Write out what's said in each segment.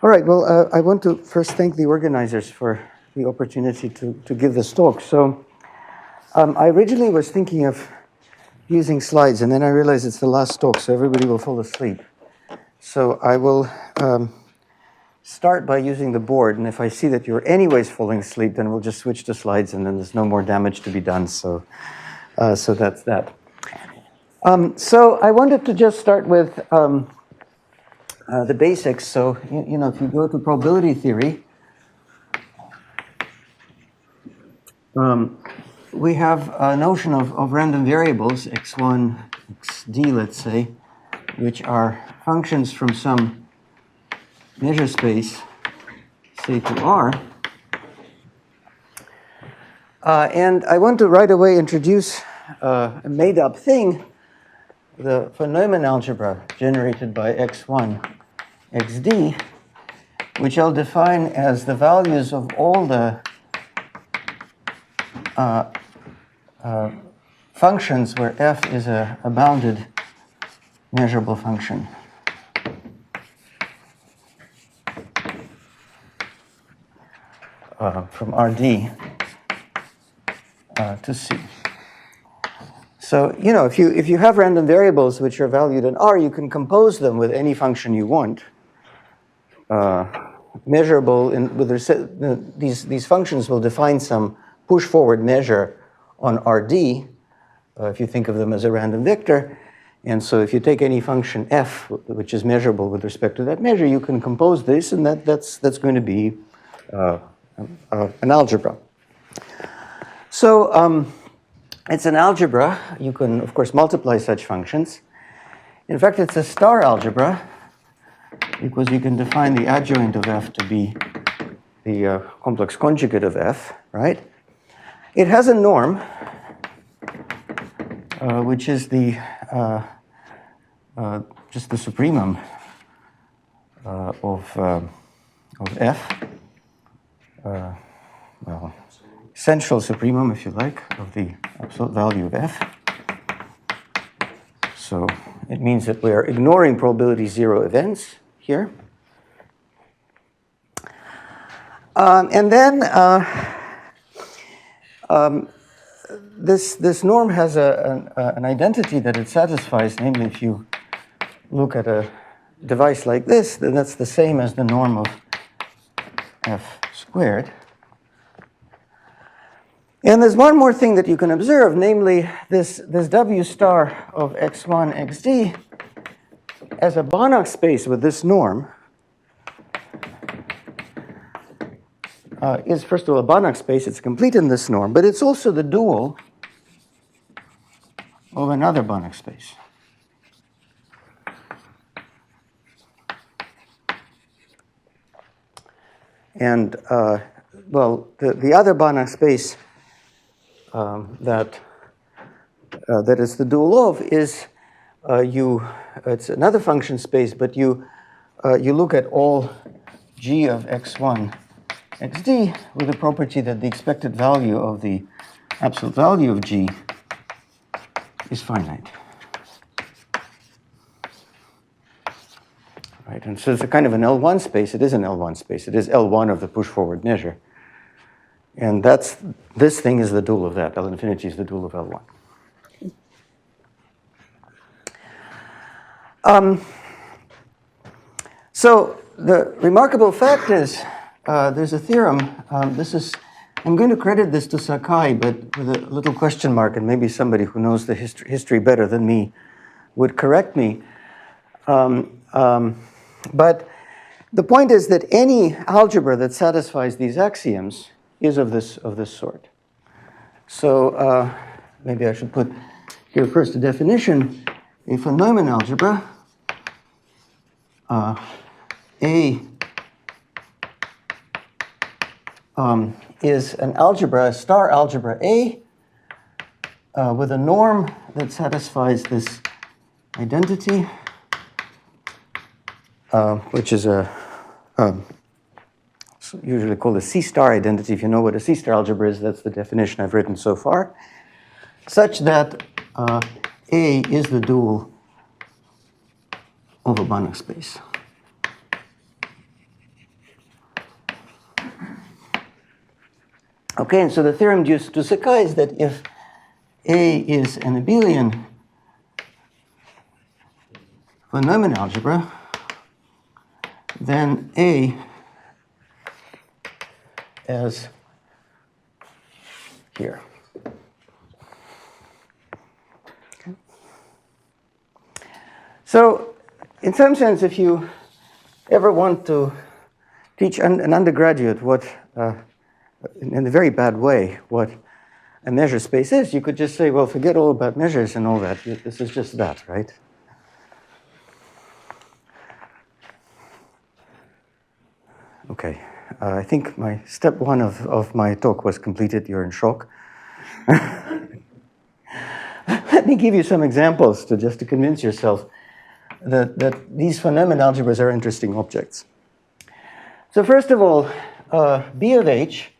All right, well, I want to first thank the organizers for the opportunity to give this talk. So I originally was thinking of using slides, and then I realized it's the last talk, so everybody will fall asleep. So I will start by using the board, and if I see that you're anyways falling asleep, then we'll just switch to slides, and then there's no more damage to be done. So that's that. So I wanted to just start with the basics. So, you know, if you go to probability theory, we have a notion of random variables, x1, xd, let's say, which are functions from some measure space, say to R. And I want to right away introduce a made-up thing, the von Neumann algebra generated by x1, xd, which I'll define as the values of all the functions where f is a bounded measurable function. From Rd to C. So, you know, if you have random variables which are valued in R, you can compose them with any function you want. Measurable these functions will define some push forward measure on Rd, if you think of them as a random vector. And so if you take any function f, which is measurable with respect to that measure, you can compose this, and that's going to be an algebra. So it's an algebra. You can, of course, multiply such functions. In fact, it's a star algebra because you can define the adjoint of f to be the complex conjugate of f, right? It has a norm, which is the just the supremum of f. Well, central supremum, if you like, of the absolute value of f. So it means that we are ignoring probability zero events here. And then this norm has an identity that it satisfies, namely if you look at a device like this, then that's the same as the norm of f squared. And there's one more thing that you can observe, namely this W star of x1, xd as a Banach space with this norm is, first of all, a Banach space. It's complete in this norm, but it's also the dual of another Banach space. And, well, the other Banach space that is the dual of is it's another function space, but you look at all g of x1, xd with the property that the expected value of the absolute value of g is finite. Right, and so it's a kind of an L1 space. It is an L1 space. It is L1 of the push-forward measure. And this thing is the dual of that. L infinity is the dual of L1. So the remarkable fact is there's a theorem. I'm going to credit this to Sakai, but with a little question mark, and maybe somebody who knows the history better than me would correct me. But the point is that any algebra that satisfies these axioms is of this sort. So maybe I should put here first a definition. A von Neumann algebra, A is an algebra, a star algebra A, with a norm that satisfies this identity, which is usually called a C-star identity. If you know what a C-star algebra is, that's the definition I've written so far, such that A is the dual of a Banach space. Okay, and so the theorem due to Sakai is that if A is an abelian von Neumann algebra, then A as here. Okay. So, in some sense, if you ever want to teach an undergraduate what, in a very bad way, what a measure space is, you could just say, well, forget all about measures and all that. This is just that, right? Okay. I think my step one of my talk was completed. You're in shock. Let me give you some examples just to convince yourself that these von Neumann algebras are interesting objects. So first of all, B of H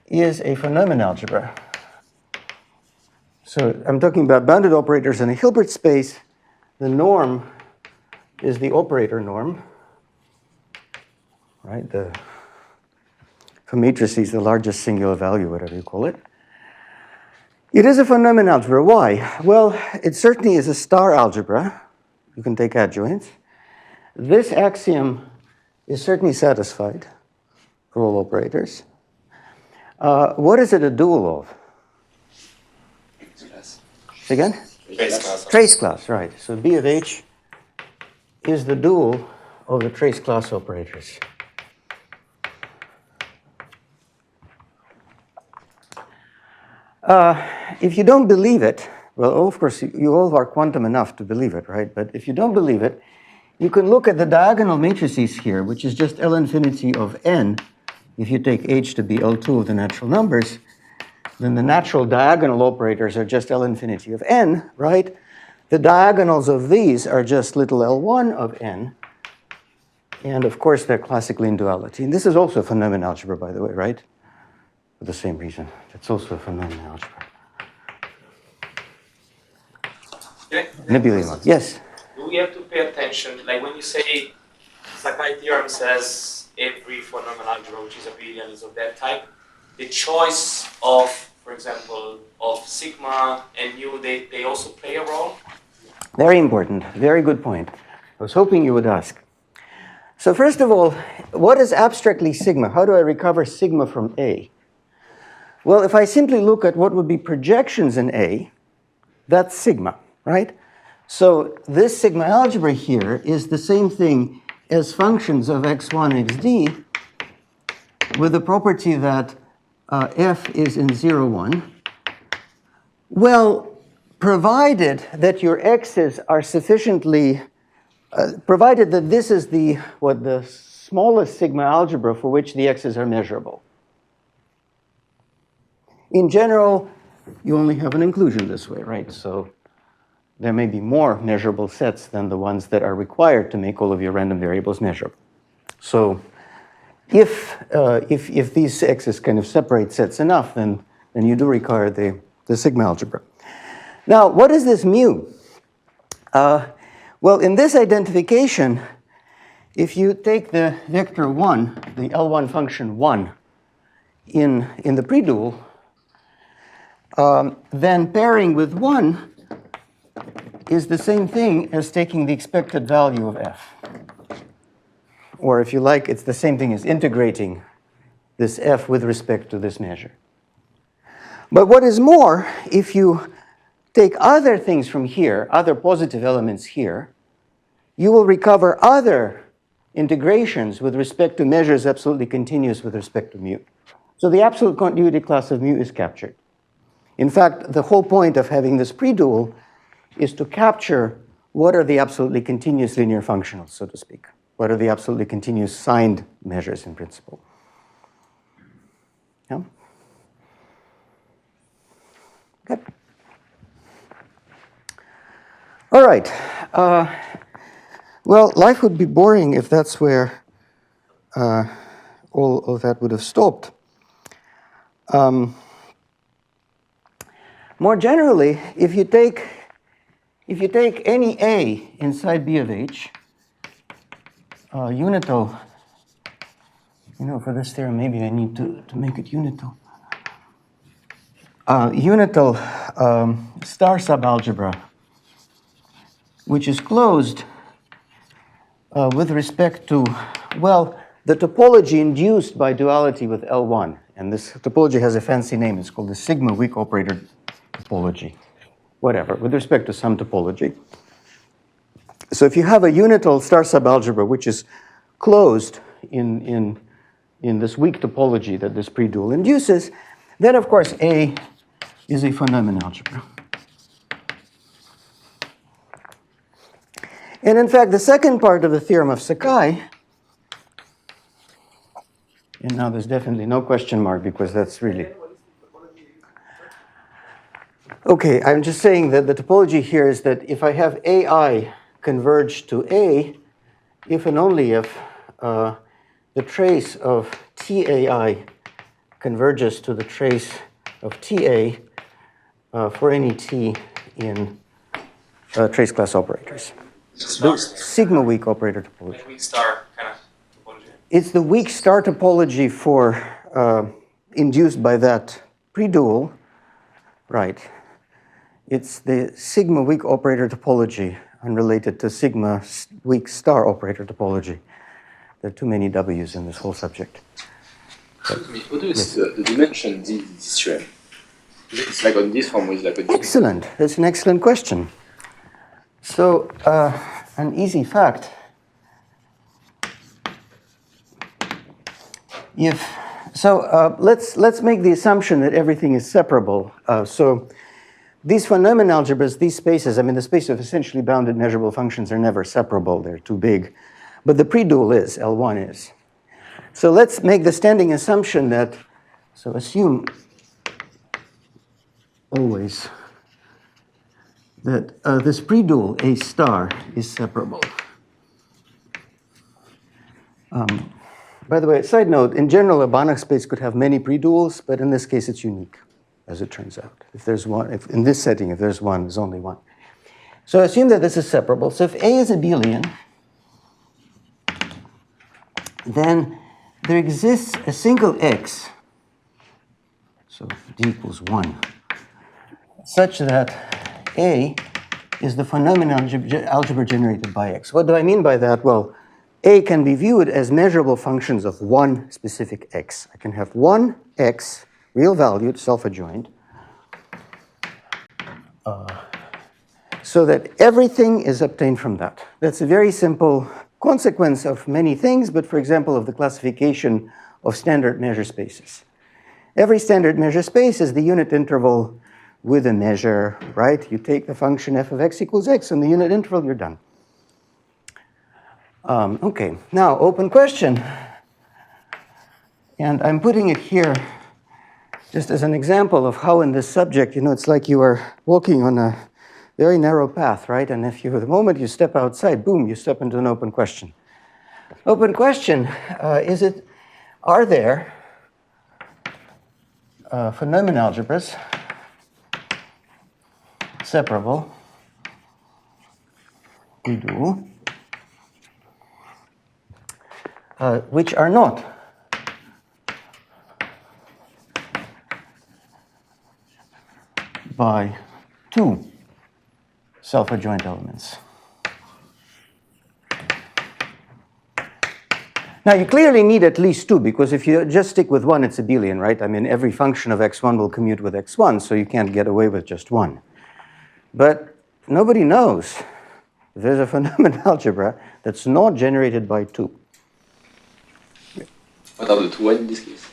is a von Neumann algebra. So I'm talking about bounded operators in a Hilbert space. The norm is the operator norm, right? For matrices, the largest singular value, whatever you call it. It is a von Neumann algebra. Why? Well, it certainly is a star algebra. You can take adjoints. This axiom is certainly satisfied for all operators. What is it a dual of? Say again? Trace class. Trace class, right. So B of H is the dual of the trace class operators. If you don't believe it, well, of course, you all are quantum enough to believe it, right? But if you don't believe it, you can look at the diagonal matrices here, which is just L infinity of n. If you take H to be L2 of the natural numbers, then the natural diagonal operators are just L infinity of n, right? The diagonals of these are just little L1 of n. And of course, they're classically in duality. And this is also a von Neumann algebra, by the way, right? For the same reason. It's also a von Neumann algebra. Nebulous. Yes? Do we have to pay attention, like when you say Sakai theorem says every von Neumann algebra which is abelian is of that type, the choice of, for example, of sigma and mu, they also play a role? Very important. Very good point. I was hoping you would ask. So first of all, what is abstractly sigma? How do I recover sigma from A? Well, if I simply look at what would be projections in A, that's sigma, right? So this sigma algebra here is the same thing as functions of x1, xd with the property that f is in 0, 1. Well, provided that your x's are sufficiently, provided that this is the smallest sigma algebra for which the x's are measurable. In general, you only have an inclusion this way, right? So there may be more measurable sets than the ones that are required to make all of your random variables measurable. So if these x's kind of separate sets enough, then you do require the sigma algebra. Now, what is this mu? Well, in this identification, if you take the vector 1, the L1 function 1, in the predual, then pairing with 1 is the same thing as taking the expected value of f. Or if you like, it's the same thing as integrating this f with respect to this measure. But what is more, if you take other things from here, other positive elements here, you will recover other integrations with respect to measures absolutely continuous with respect to mu. So the absolute continuity class of mu is captured. In fact, the whole point of having this predual is to capture what are the absolutely continuous linear functionals, so to speak. What are the absolutely continuous signed measures in principle. Yeah? Good. All right. Well, life would be boring if that's where all of that would have stopped. More generally, if you take any A inside B of H, unital For this theorem, maybe I need to make it unital. Unital star subalgebra, which is closed with respect to, well, the topology induced by duality with L1. And this topology has a fancy name. It's called the sigma weak operator topology. Whatever, with respect to some topology. So if you have a unital star subalgebra which is closed in this weak topology that this pre-dual induces, then of course A is a von Neumann algebra. And in fact, the second part of the theorem of Sakai, and now there's definitely no question mark because that's really... Okay, I'm just saying that the topology here is that if I have AI converge to A, if and only if the trace of TAI converges to the trace of TA for any T in trace class operators. The sigma weak operator topology. Like weak star kind of topology. It's the weak star topology for induced by that pre-dual, right? It's the sigma weak operator topology unrelated to sigma weak star operator topology. There are too many W's in this whole subject. What is the dimension this theorem? It's like on this form with like a... Excellent. That's an excellent question. So, an easy fact. Let's make the assumption that everything is separable. So these von Neumann algebras, these spaces, I mean, the space of essentially bounded measurable functions are never separable. They're too big. But the pre-dual is, L1 is. So let's make the standing assumption that, so assume always that this pre-dual A star is separable. By the way, side note, in general, a Banach space could have many pre-duals, but in this case, it's unique, as it turns out. If there's one, if in this setting, if there's one, there's only one. So assume that this is separable. So if A is abelian, then there exists a single X, so D equals 1, such that A is the von Neumann algebra generated by X. What do I mean by that? Well, A can be viewed as measurable functions of one specific X. I can have one X, real valued, self-adjoint, so that everything is obtained from that. That's a very simple consequence of many things, but for example, of the classification of standard measure spaces. Every standard measure space is the unit interval with a measure, right? You take the function f of x equals x, and the unit interval, you're done. Okay, now open question. And I'm putting it here just as an example of how in this subject, it's like you are walking on a very narrow path, right? And if the moment you step outside, boom, you step into an open question. Open question, are there von Neumann algebras separable, pre-dual, which are not by two self-adjoint elements. Now, you clearly need at least two, because if you just stick with one, it's abelian, right? I mean, every function of x1 will commute with x1, so you can't get away with just one. But nobody knows if there's a von Neumann algebra that's not generated by two. What are the two in this case?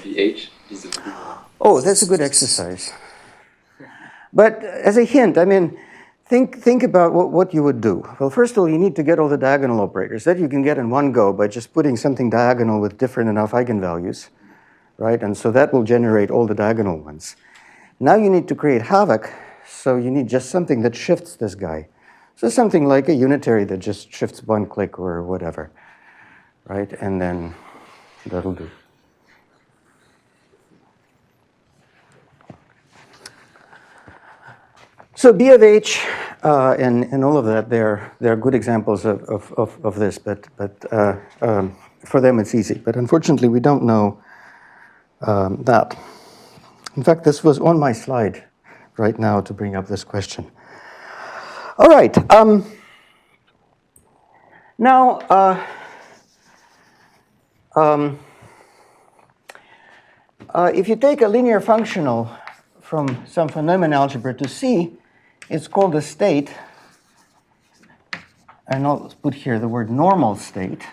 The H is the two. Oh, that's a good exercise. But as a hint, I mean, think about what you would do. Well, first of all, you need to get all the diagonal operators. That you can get in one go by just putting something diagonal with different enough eigenvalues, right? And so that will generate all the diagonal ones. Now you need to create havoc, so you need just something that shifts this guy. So something like a unitary that just shifts one click or whatever, right? And then that'll do. So B of H and all of that, they're good examples of this, but for them it's easy. But unfortunately, we don't know that. In fact, this was on my slide right now to bring up this question. All right. Now, if you take a linear functional from some von Neumann algebra to C, it's called a state. And I'll put here the word normal state.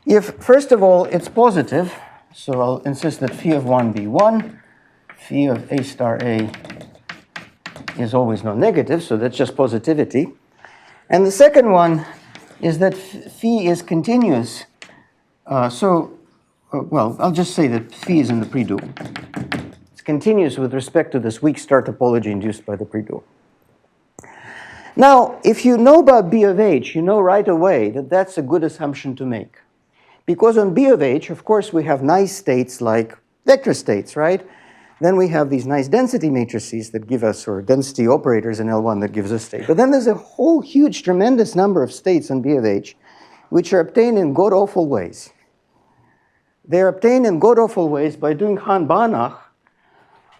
If, first of all, it's positive, so I'll insist that phi of 1 be 1, phi of A star A is always non-negative, so that's just positivity. And the second one is that phi is continuous. Well, I'll just say that phi is in the predual. It's continuous with respect to this weak star topology induced by the predual. Now, if you know about B of H, you know right away that that's a good assumption to make. Because on B of H, of course, we have nice states like vector states, right? Then we have these nice density matrices that give us, or density operators in L1 that gives us state. But then there's a whole huge, tremendous number of states on B of H, which are obtained in god-awful ways. They're obtained in god-awful ways by doing Hahn-Banach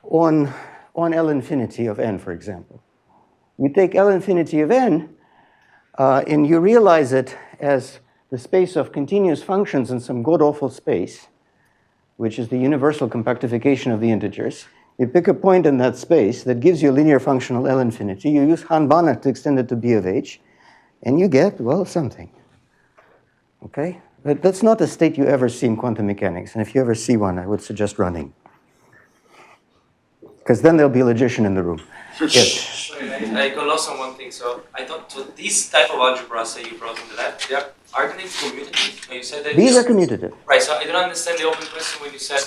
on L infinity of n, for example. You take L infinity of n, and you realize it as the space of continuous functions in some god-awful space, which is the universal compactification of the integers. You pick a point in that space that gives you a linear functional L infinity. You use Hahn-Banach to extend it to B of H, and you get, well, something. Okay? But that's not a state you ever see in quantum mechanics. And if you ever see one, I would suggest running. Because then there'll be a logician in the room. Yes? Sorry, I got lost on one thing. So I thought, so these type of algebras that you brought in the lab, are they commutative? You said that These are commutative. Right, so I don't understand the open question when you said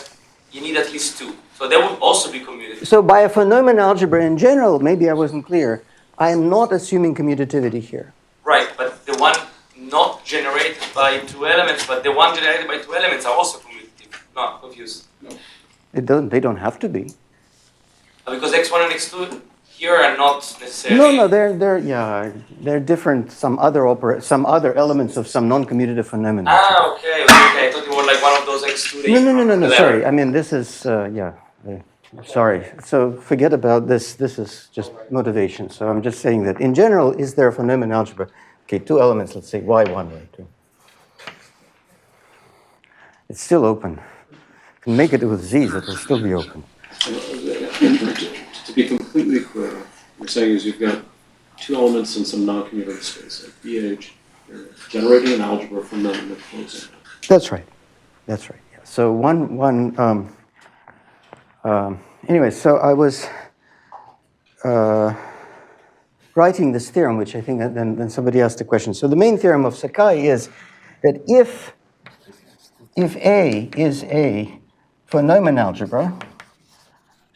you need at least two. So they would also be commutative. So by a von Neumann algebra in general, maybe I wasn't clear, I am not assuming commutativity here. Right, but the one not generated by two elements, but the one generated by two elements are also commutative. No, I'm confused. No. They don't have to be. Because x1 and x2 here are not necessarily. No, they're different. Some other elements of some non-commutative phenomenon. Ah, okay. I thought you were like one of those x2. No. Sorry. I mean, this is sorry. So forget about this. This is just motivation. So I'm just saying that in general, is there a von Neumann algebra? Okay, two elements. Let's say y1, y2. It's still open. You can make it with z's. It will still be open. To be completely clear, what you're saying is you've got two elements in some non-commutative space, like BH, you're generating an algebra from them that flows in. That's right. Yeah. So anyway, so I was writing this theorem, which I think that then somebody asked a question. So the main theorem of Sakai is that if A is a von Neumann algebra,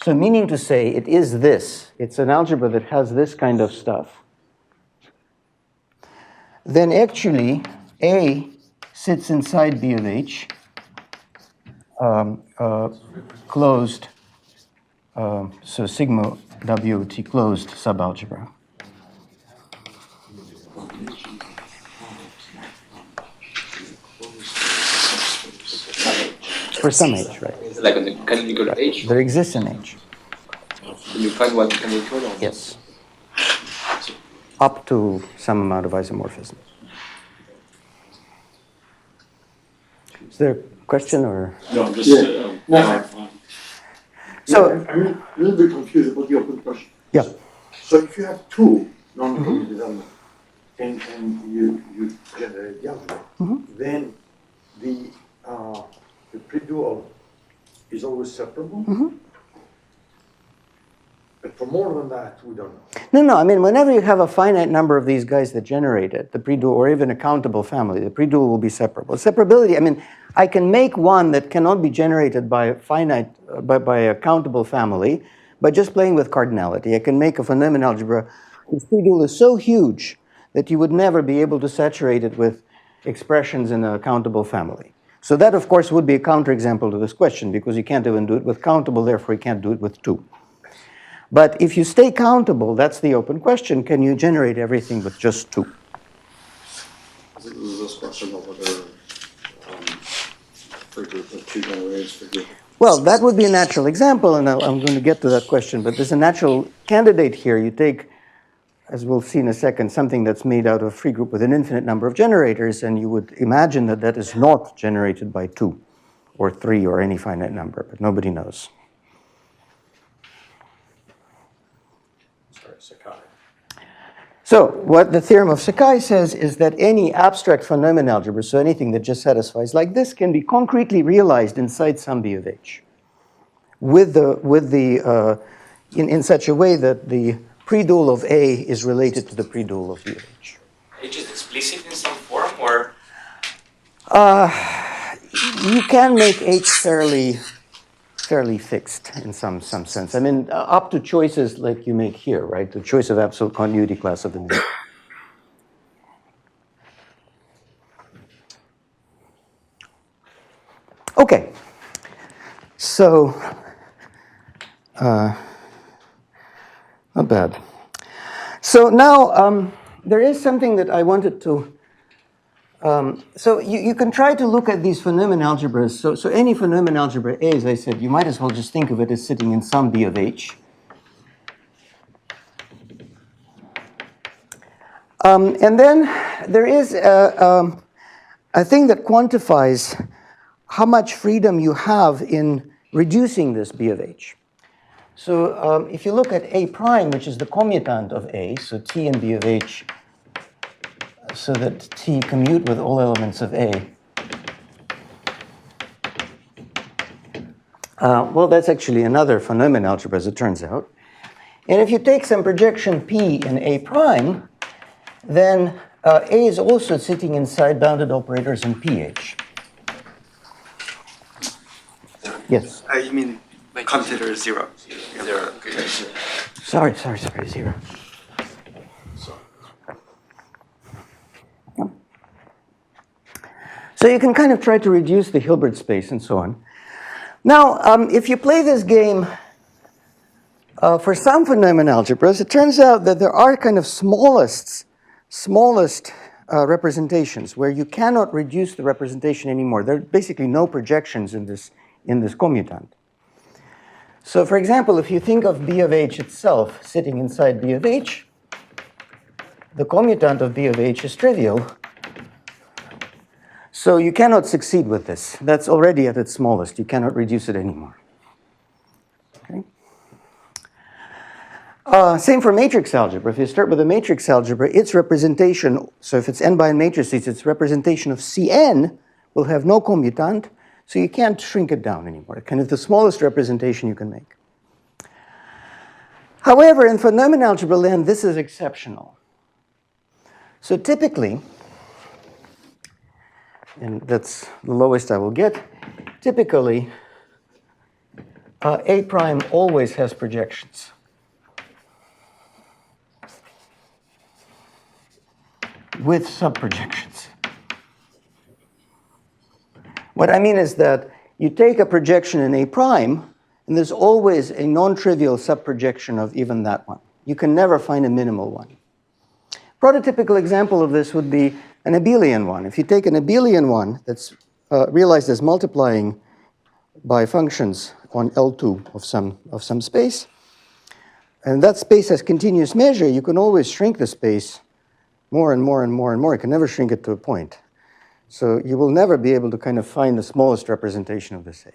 so meaning to say it is this, it's an algebra that has this kind of stuff, then actually A sits inside B of H, closed, so sigma WT closed subalgebra. For some H, right? Is it like on the canonical H? There exists an H. Can you find one canonical? Or? Yes. Up to some amount of isomorphism. Is there a question or? No, I'm just clarifying. So I'm a little bit confused about the open question. yeah. So if you have two non-commutative elements and you generate the algebra, then the predual is always separable. But for more than that, we don't know. No. I mean, whenever you have a finite number of these guys that generate it, the predual, or even a countable family, the predual will be separable. Separability, I mean, I can make one that cannot be generated by a finite, by a countable family by just playing with cardinality. I can make a von Neumann algebra whose predual is so huge that you would never be able to saturate it with expressions in a countable family. So that, of course, would be a counterexample to this question, because you can't even do it with countable, therefore you can't do it with two. But if you stay countable, that's the open question, can you generate everything with just two? This is this question of whether free group of two generators, free group. Well, that would be a natural example, and I'm going to get to that question, but there's a natural candidate here. You take, as we'll see in a second, something that's made out of a free group with an infinite number of generators, and you would imagine that that is not generated by 2 or 3 or any finite number, but nobody knows. Sorry, Sakai. So what the theorem of Sakai says is that any abstract von Neumann algebra, so anything that just satisfies like this, can be concretely realized inside some B of H in such a way that the predual of A is related to the predual of B of H. H is explicit in some form, or You can make H fairly fixed in some sense. I mean, up to choices like you make here, right? The choice of absolute continuity class of the mean. Okay. So, not bad. So now there is something that I wanted to. So you can try to look at these von Neumann algebras. So any von Neumann algebra A, as I said, you might as well just think of it as sitting in some B of H. And then there is a thing that quantifies how much freedom you have in reducing this B of H. So if you look at A prime, which is the commutant of A, so T and B of H, so that T commute with all elements of A. Well, that's actually another von Neumann algebra, as it turns out. And if you take some projection P in A prime, then A is also sitting inside bounded operators in PH. Yes? You mean commutator 0? Zero. Okay. Sorry, 0. So you can kind of try to reduce the Hilbert space and so on. Now, if you play this game for some von Neumann algebras, it turns out that there are kind of smallest representations where you cannot reduce the representation anymore. There are basically no projections in this commutant. So for example, if you think of B of H itself sitting inside B of H, the commutant of B of H is trivial. So you cannot succeed with this. That's already at its smallest. You cannot reduce it anymore. Okay. Same for matrix algebra. If you start with a matrix algebra, its representation, so if it's n by n matrices, its representation of Cn will have no commutant, so you can't shrink it down anymore. Kind of the smallest representation you can make. However, in von Neumann algebra land, this is exceptional. So typically, and that's the lowest I will get, typically, A prime always has projections. With subprojections. What I mean is that you take a projection in A prime, and there's always a non-trivial subprojection of even that one. You can never find a minimal one. Prototypical example of this would be an abelian one. If you take an abelian one that's realized as multiplying by functions on L2 of some space, and that space has continuous measure, you can always shrink the space more and more and more and more. You can never shrink it to a point. So you will never be able to kind of find the smallest representation of this A.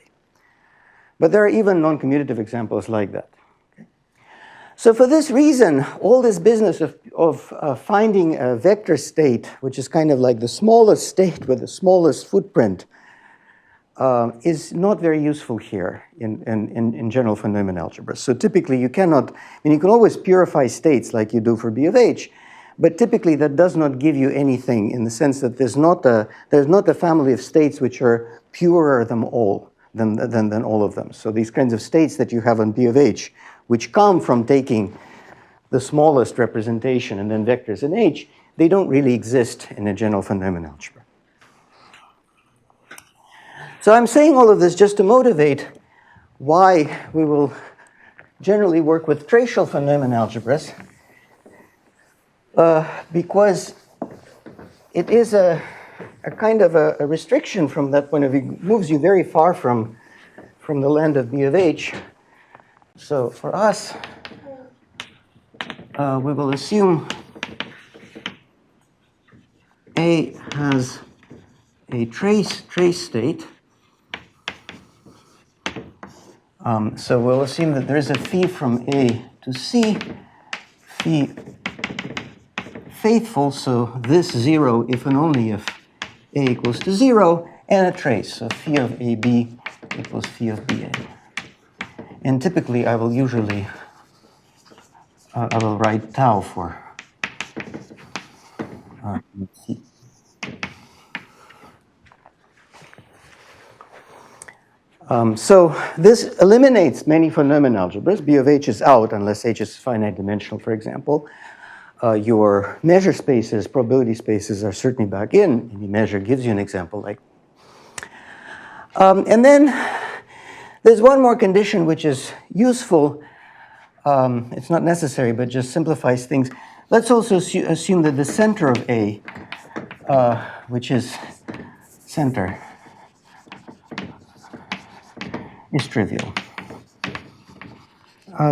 But there are even non-commutative examples like that. Okay? So for this reason, all this business of finding a vector state, which is kind of like the smallest state with the smallest footprint, is not very useful here in general von Neumann algebra. So typically you cannot, I mean, you can always purify states like you do for B of H, but typically that does not give you anything in the sense that there's not a family of states which are purer than all of them. So these kinds of states that you have on B of H, which come from taking the smallest representation and then vectors in H, they don't really exist in a general von Neumann algebra. So I'm saying all of this just to motivate why we will generally work with tracial von Neumann algebras, because it is a kind of a restriction from that point of view. It moves you very far from the land of B of H. So for us, we will assume A has a trace state. So we'll assume that there is a phi from A to C, phi faithful, so this 0 if and only if A equals to 0, and a trace, so phi of AB equals phi of BA. And typically I will usually, I will write tau for C. So this eliminates many von Neumann algebras. B of H is out unless H is finite dimensional, for example. Your measure spaces, probability spaces are certainly back in. Any measure gives you an example like. And then there's one more condition which is useful. It's not necessary, but just simplifies things. Let's also assume that the center of A, which is center, is trivial.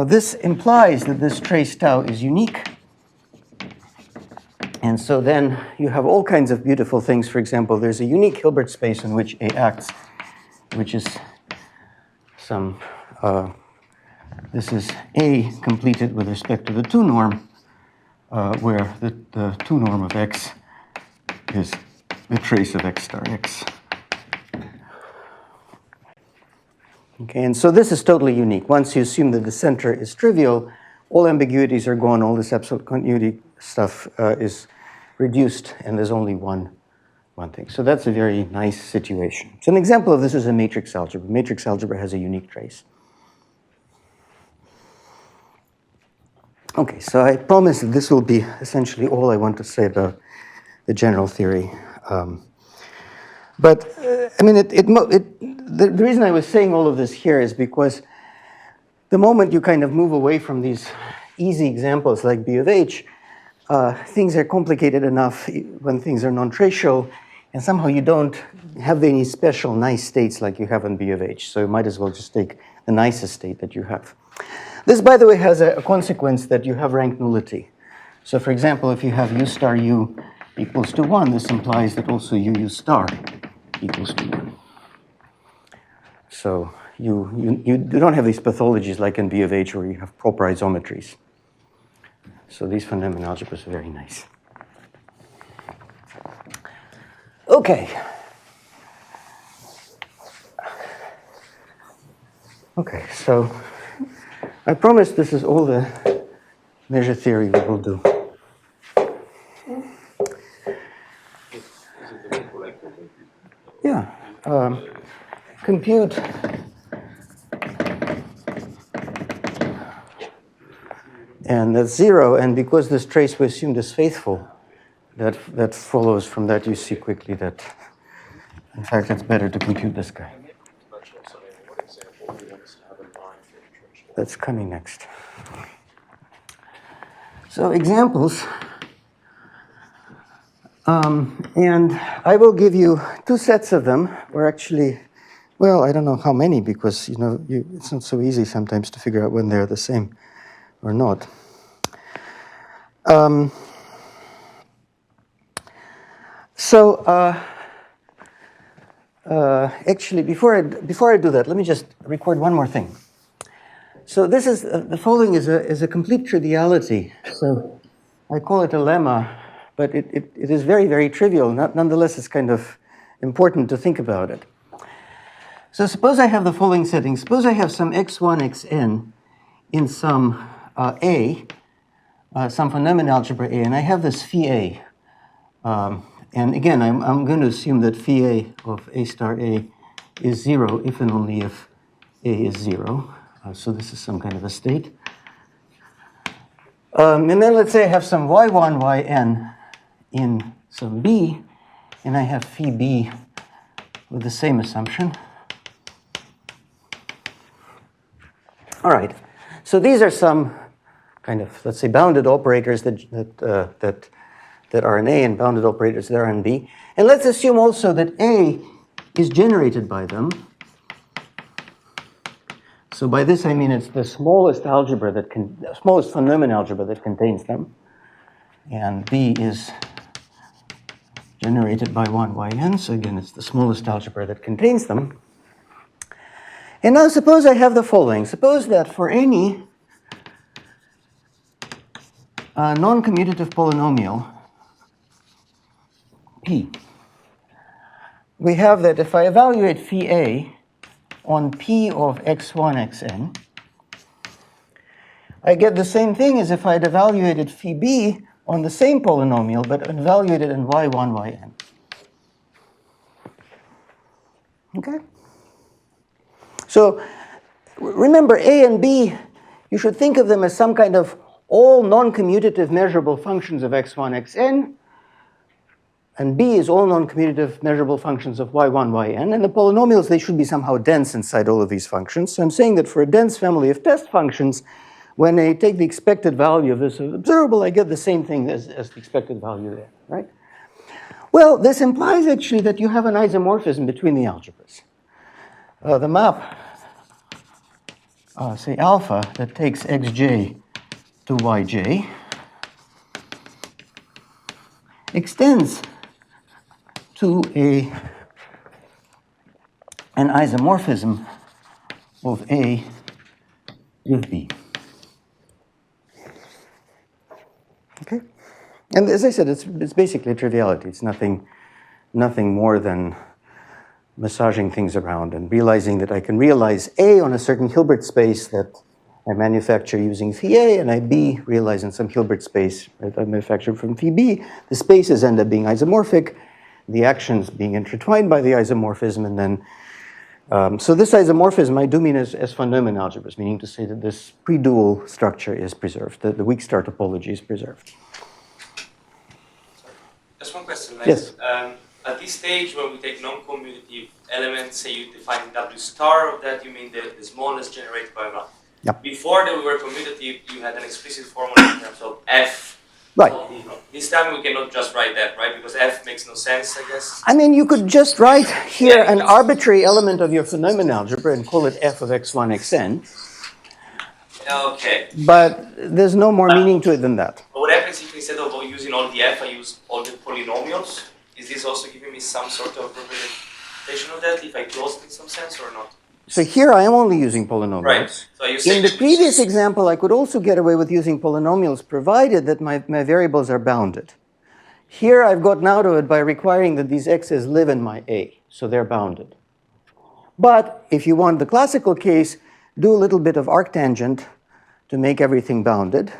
This implies that this trace tau is unique. And so then you have all kinds of beautiful things. For example, there's a unique Hilbert space in which A acts, which is some, this is A completed with respect to the 2 norm, where the 2 norm of X is the trace of X star X. Okay, and so this is totally unique. Once you assume that the center is trivial, all ambiguities are gone, all this absolute continuity stuff is reduced, and there's only one thing. So that's a very nice situation. So an example of this is a matrix algebra. Matrix algebra has a unique trace. Okay, so I promise that this will be essentially all I want to say about the general theory. But I mean, the reason I was saying all of this here is because the moment you kind of move away from these easy examples like B of H, things are complicated enough when things are non-tracial, and somehow you don't have any special nice states like you have in B of H. So you might as well just take the nicest state that you have. This, by the way, has a consequence that you have rank nullity. So for example, if you have U star U equals to 1, this implies that also U star equals to 1. So you don't have these pathologies like in B of H where you have proper isometries. So these von Neumann algebras are very nice. Okay. Okay, so I promise this is all the measure theory we will do. Yeah. Compute and that's 0, and because this trace we assumed is faithful, that follows from that you see quickly that in fact it's better to compute this guy. That's coming next. So examples, and I will give you 2 sets of them, or actually, well, I don't know how many, because it's not so easy sometimes to figure out when they're the same or not. Actually, before I do that, let me just record one more thing. So this is the following is a complete triviality. So I call it a lemma, but it is very, very trivial. Nonetheless, it's kind of important to think about it. So suppose I have the following setting. Suppose I have some x1, xn in some A, some von Neumann algebra A, and I have this phi A. And again, I'm going to assume that phi A of A star A is 0 if and only if A is 0. So this is some kind of a state. And then let's say I have some y1, yn in some B, and I have phi B with the same assumption. All right. So these are some kind of, let's say, bounded operators that that are in A and bounded operators that are in B. And let's assume also that A is generated by them. So by this I mean it's the smallest algebra that the smallest von Neumann algebra that contains them. And B is generated by 1 yn. So again, it's the smallest algebra that contains them. And now suppose I have the following. Suppose that for any non-commutative polynomial P, we have that if I evaluate phi A on P of x1, xn, I get the same thing as if I had evaluated phi B on the same polynomial, but evaluated in y1, yn. Okay? So remember, A and B, you should think of them as some kind of all non-commutative measurable functions of x1, xn, and B is all non-commutative measurable functions of y1, yn, and the polynomials, they should be somehow dense inside all of these functions. So I'm saying that for a dense family of test functions, when I take the expected value of this observable, I get the same thing as the expected value there, right? Well, this implies actually that you have an isomorphism between the algebras. The map, say alpha, that takes xj to yj, extends to an isomorphism of A with B. Okay? And as I said, it's basically a triviality. It's nothing more than massaging things around and realizing that I can realize A on a certain Hilbert space that I manufacture using phi A, and I B realize in some Hilbert space that I manufacture from phi B. The spaces end up being isomorphic, the actions being intertwined by the isomorphism, and then so this isomorphism I do mean as von Neumann algebras, meaning to say that this pre-dual structure is preserved, the weak star topology is preserved. Just one question. Like, yes. At this stage, when we take non-commutative elements, say you define W star of that, you mean the smallest generated by blah. Yep. Before they were commutative, you had an explicit formula in terms of F. Right. This time we cannot just write that, right? Because F makes no sense, I guess. I mean, you could just write here an arbitrary element of your von Neumann algebra and call it F of x1, xn. Okay. But there's no more meaning to it than that. But what happens if instead of using all the F, I use all the polynomials? Is this also giving me some sort of representation of that, if I close it in some sense or not? So here I am only using polynomials. Right. So you say In the previous example, I could also get away with using polynomials provided that my variables are bounded. Here I've gotten out of it by requiring that these x's live in my A, so they're bounded. But if you want the classical case, do a little bit of arctangent to make everything bounded,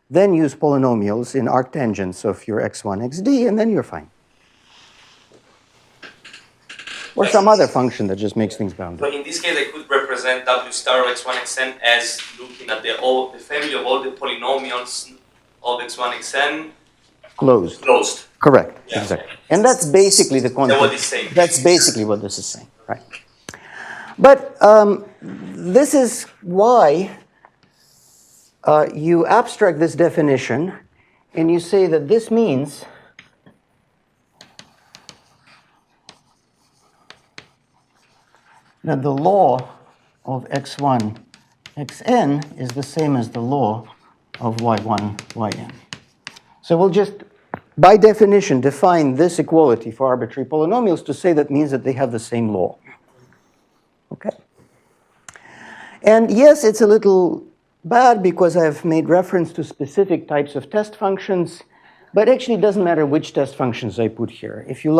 then use polynomials in arctangents of your x1, xd, and then you're fine. Or some other function that just makes things bounded. So in this case, I could represent W star of x1, xn as looking at the family of all the polynomials of x1, xn. Closed. Closed. Correct. Yeah. Exactly. And that's basically the concept. What it's saying. That's basically what this is saying, right? But this is why you abstract this definition and you say that this means that the law of x1, xn is the same as the law of y1, yn. So we'll just, by definition, define this equality for arbitrary polynomials to say that means that they have the same law. Okay? And yes, it's a little bad because I've made reference to specific types of test functions, but actually it doesn't matter which test functions I put here. If you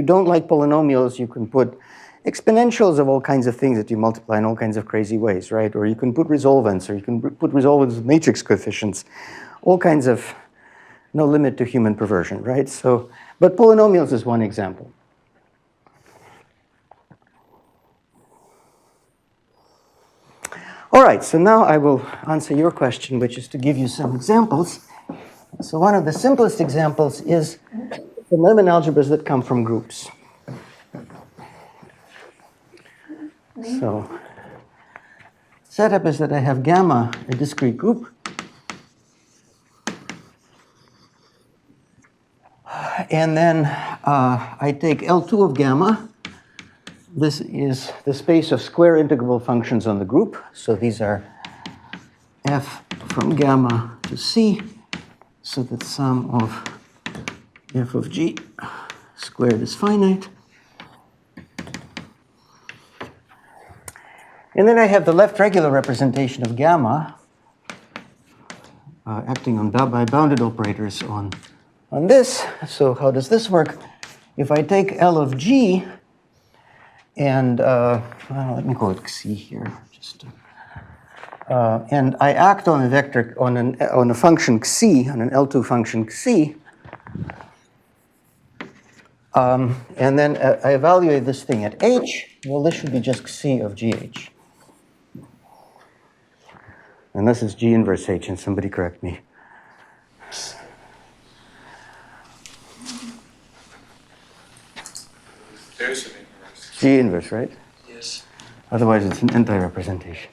don't like polynomials, you can put exponentials of all kinds of things that you multiply in all kinds of crazy ways, right? Or you can put resolvents, or you can put resolvents with matrix coefficients, all kinds of, no limit to human perversion, right? So, but polynomials is one example. All right, so now I will answer your question, which is to give you some examples. So one of the simplest examples is the Neumann algebras that come from groups. So setup is that I have gamma, a discrete group. and then I take L2 of gamma. This is the space of square integrable functions on the group. So these are f from gamma to c. So that sum of f of g squared is finite. And then I have the left regular representation of gamma acting on by bounded operators on this. So how does this work? If I take L of g and well, let me call it c here, and I act on a vector on a function c, on an L2 function c, and then I evaluate this thing at h. Well, this should be just c of gh. And this is G inverse H, and somebody correct me. There is an inverse. G inverse, right? Yes. Otherwise, it's an anti-representation.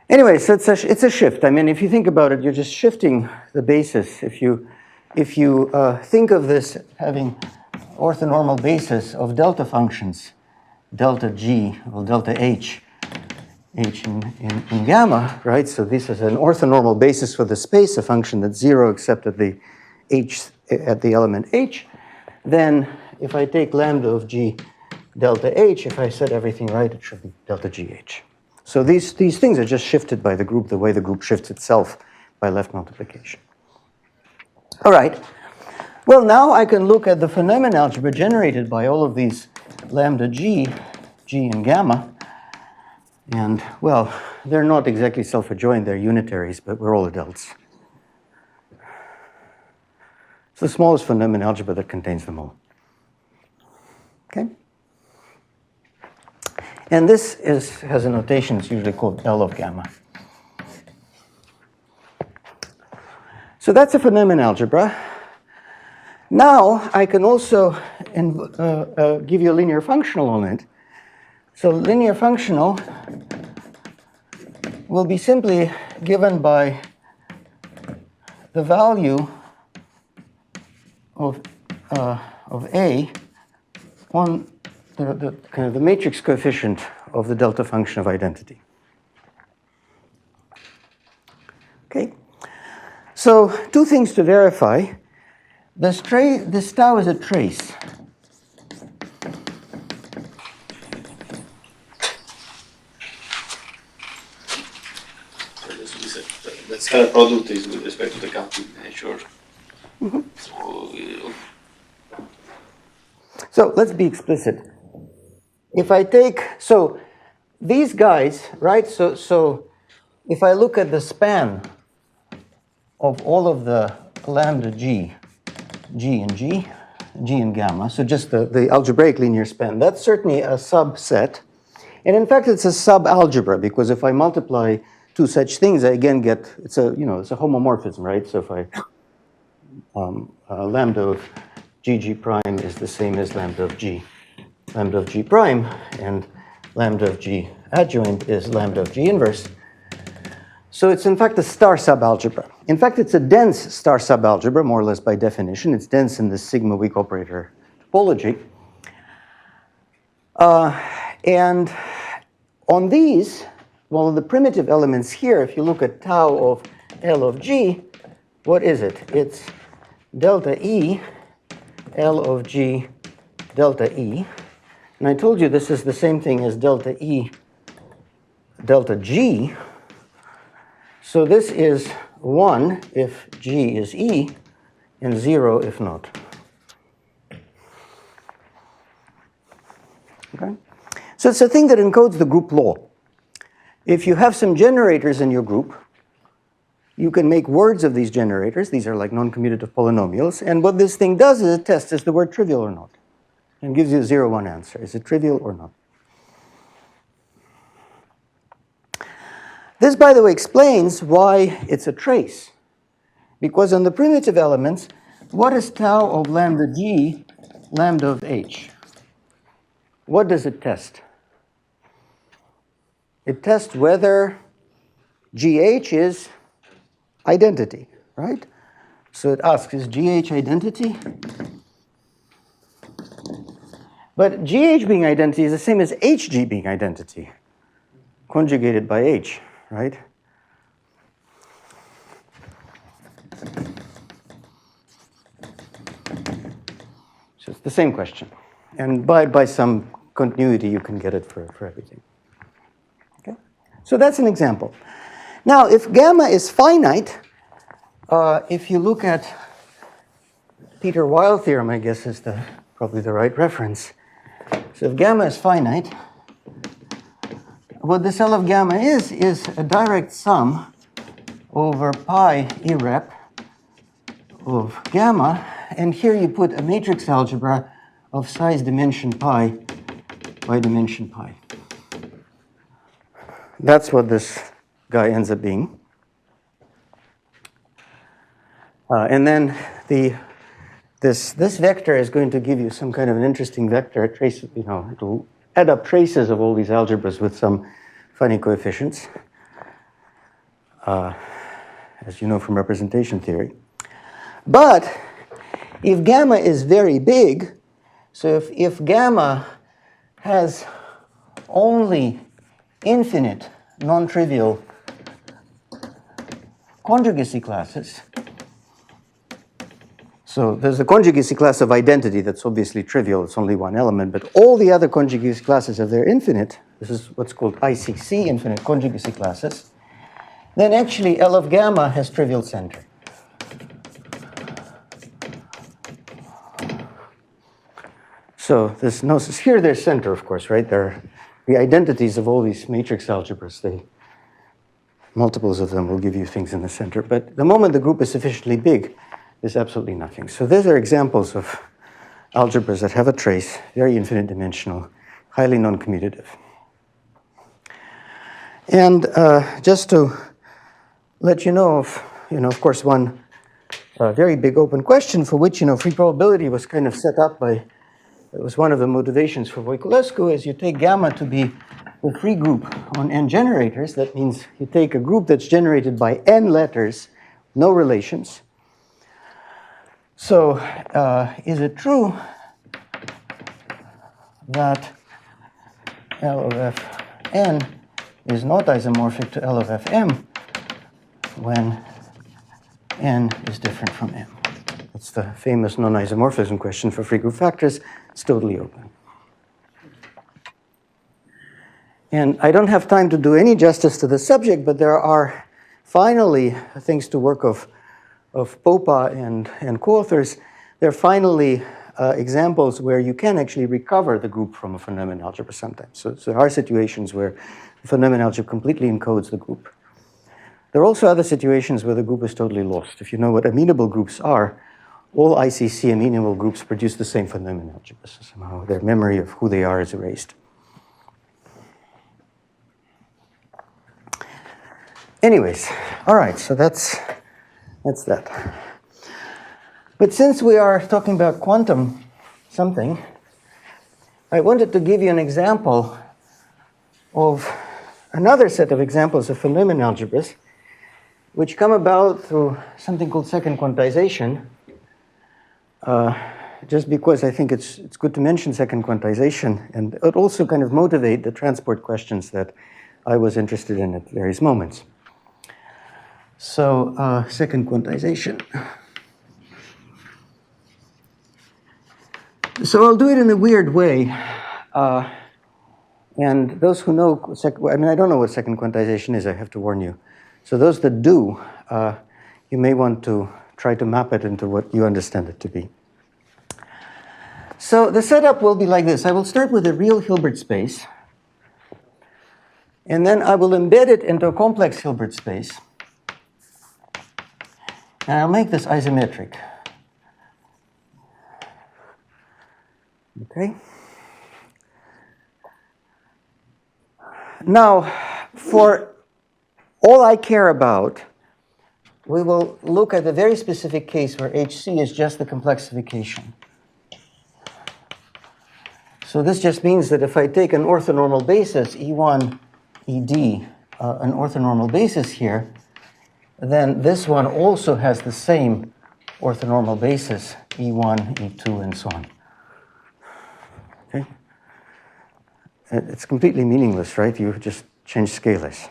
Anyway, so it's a shift. I mean, if you think about it, you're just shifting the basis. If you think of this having orthonormal basis of delta functions, delta G, well, delta H, H in gamma, right? So this is an orthonormal basis for the space, a function that's zero except at the H, at the element H. Then if I take lambda of G delta H, if I set everything right, it should be delta GH. So these things are just shifted by the group the way the group shifts itself by left multiplication. All right. Well, now I can look at the phenomenon algebra generated by all of these lambda G, G and gamma. And, well, they're not exactly self-adjoint, they're unitaries, but we're all adults. It's the smallest phenomenon algebra that contains them all. Okay? And this has a notation that's usually called L of gamma. So that's a phenomenon algebra. Now I can also give you a linear functional on it. So linear functional will be simply given by the value of A on the kind of the matrix coefficient of the delta function of identity. Okay. So two things to verify. This tau is a trace. That scalar product is with respect to the counting nature. Mm-hmm. So, So let's be explicit. If I take, so these guys, right? So if I look at the span of all of the lambda G, G and G, G and gamma, so just the algebraic linear span, that's certainly a subset. And in fact, it's a sub-algebra, because if I multiply two such things, I again get, it's a homomorphism, right? So if I, lambda of GG prime is the same as lambda of G prime, and lambda of G adjoint is lambda of G inverse. So it's in fact a star subalgebra. In fact, it's a dense star subalgebra, more or less by definition. It's dense in the sigma weak operator topology. And on these, well, the primitive elements here, if you look at tau of L of G, what is it? It's delta E, L of G, delta E. And I told you this is the same thing as delta E, delta G. So this is 1 if G is E, and 0 if not. Okay? So it's a thing that encodes the group law. If you have some generators in your group, you can make words of these generators. These are like non-commutative polynomials. And what this thing does is it tests is the word trivial or not, and gives you a 0-1 answer. Is it trivial or not? This, by the way, explains why it's a trace. Because on the primitive elements, what is tau of lambda G, lambda of H? What does it test? It tests whether GH is identity, right? So it asks, is GH identity? But GH being identity is the same as HG being identity, conjugated by H, right? So it's the same question. And by some continuity, you can get it for everything. Okay? So that's an example. Now, if gamma is finite, if you look at Peter-Weil theorem, I guess is probably the right reference. So if gamma is finite, what the cell of gamma is a direct sum over pi e rep of gamma. And here you put a matrix algebra of size dimension pi by dimension pi. That's what this guy ends up being. And then this vector is going to give you some kind of an interesting vector. Trace, it'll add up traces of all these algebras with some funny coefficients, as you know from representation theory. But if gamma is very big, so if gamma has only infinite non-trivial conjugacy classes, so there's the conjugacy class of identity that's obviously trivial, it's only one element, but all the other conjugacy classes, if they're infinite, this is what's called ICC, infinite conjugacy classes, then actually L of gamma has trivial center. So this gnosis here, there's center, of course, right? They're the identities of all these matrix algebras. Multiples of them will give you things in the center. But the moment the group is sufficiently big, there's absolutely nothing. So these are examples of algebras that have a trace, very infinite dimensional, highly non-commutative. And just to let you know of course, one very big open question for which, free probability was kind of set up by. It was one of the motivations for Voiculescu, is you take gamma to be a free group on n generators. That means you take a group that's generated by n letters, no relations. So is it true that L of Fn is not isomorphic to L of Fm when n is different from m? It's the famous non-isomorphism question for free group factors. It's totally open. And I don't have time to do any justice to the subject, but there are finally, thanks to work of Popa and co-authors, there are finally examples where you can actually recover the group from a von Neumann algebra sometimes. So there are situations where the von Neumann algebra completely encodes the group. There are also other situations where the group is totally lost. If you know what amenable groups are, all ICC amenable groups produce the same von Neumann algebra. So somehow their memory of who they are is erased. Anyways, all right, so that's that. But since we are talking about quantum something, I wanted to give you an example of another set of examples of von Neumann algebras, which come about through something called second quantization. Just because I think it's good to mention second quantization, and it also kind of motivate the transport questions that I was interested in at various moments. So second quantization. So I'll do it in a weird way. And those who know, I don't know what second quantization is, I have to warn you. So those that do, you may want to try to map it into what you understand it to be. So the setup will be like this. I will start with a real Hilbert space, and then I will embed it into a complex Hilbert space. And I'll make this isometric. Okay? Now, for all I care about, we will look at a very specific case where HC is just the complexification. So this just means that if I take an orthonormal basis, E1, ED, an orthonormal basis here, then this one also has the same orthonormal basis, E1, E2, and so on. Okay? It's completely meaningless, right? You just change scalars.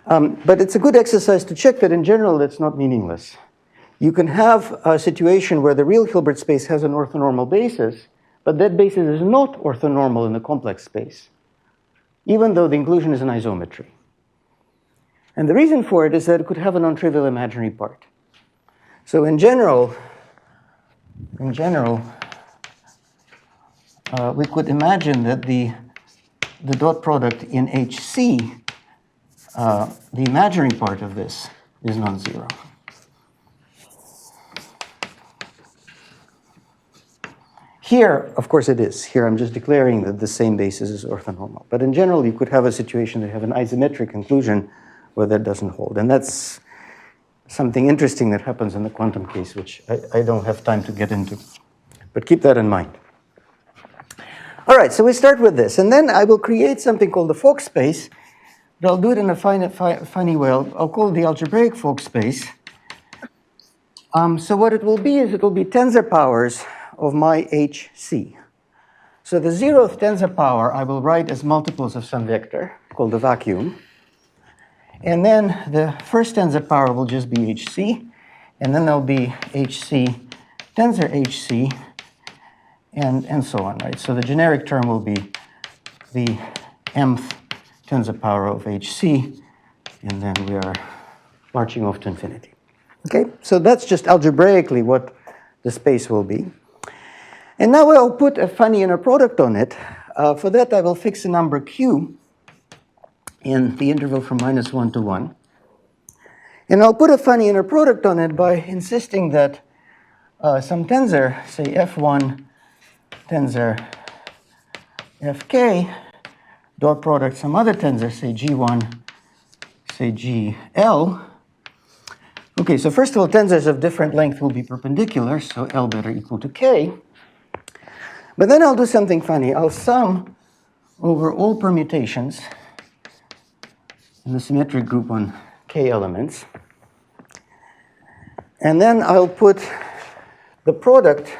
But it's a good exercise to check that in general it's not meaningless. You can have a situation where the real Hilbert space has an orthonormal basis, but that basis is not orthonormal in the complex space, even though the inclusion is an isometry. And the reason for it is that it could have a non-trivial imaginary part. So in general, we could imagine that the dot product in HC, the imaginary part of this, is non-zero. Here, of course it is. Here I'm just declaring that the same basis is orthonormal. But in general, you could have a situation that you have an isometric inclusion where that doesn't hold. And that's something interesting that happens in the quantum case, which I don't have time to get into. But keep that in mind. All right, so we start with this. And then I will create something called the Fock space. But I'll do it in a funny way. I'll call it the algebraic Fock space. So what it will be is it will be tensor powers of my HC. So the 0th tensor power I will write as multiples of some vector called the vacuum. And then the first tensor power will just be HC. And then there'll be HC tensor HC and so on, right? So the generic term will be the mth tensor power of HC. And then we are marching off to infinity. Okay, so that's just algebraically what the space will be. And now I'll put a funny inner product on it. For that, I will fix a number q in the interval from -1 to 1. And I'll put a funny inner product on it by insisting that some tensor, say f1 tensor fk, dot product some other tensor, say g1, say gl. Okay, so first of all, tensors of different length will be perpendicular, so L better equal to K. But then I'll do something funny. I'll sum over all permutations in the symmetric group on K elements. And then I'll put the product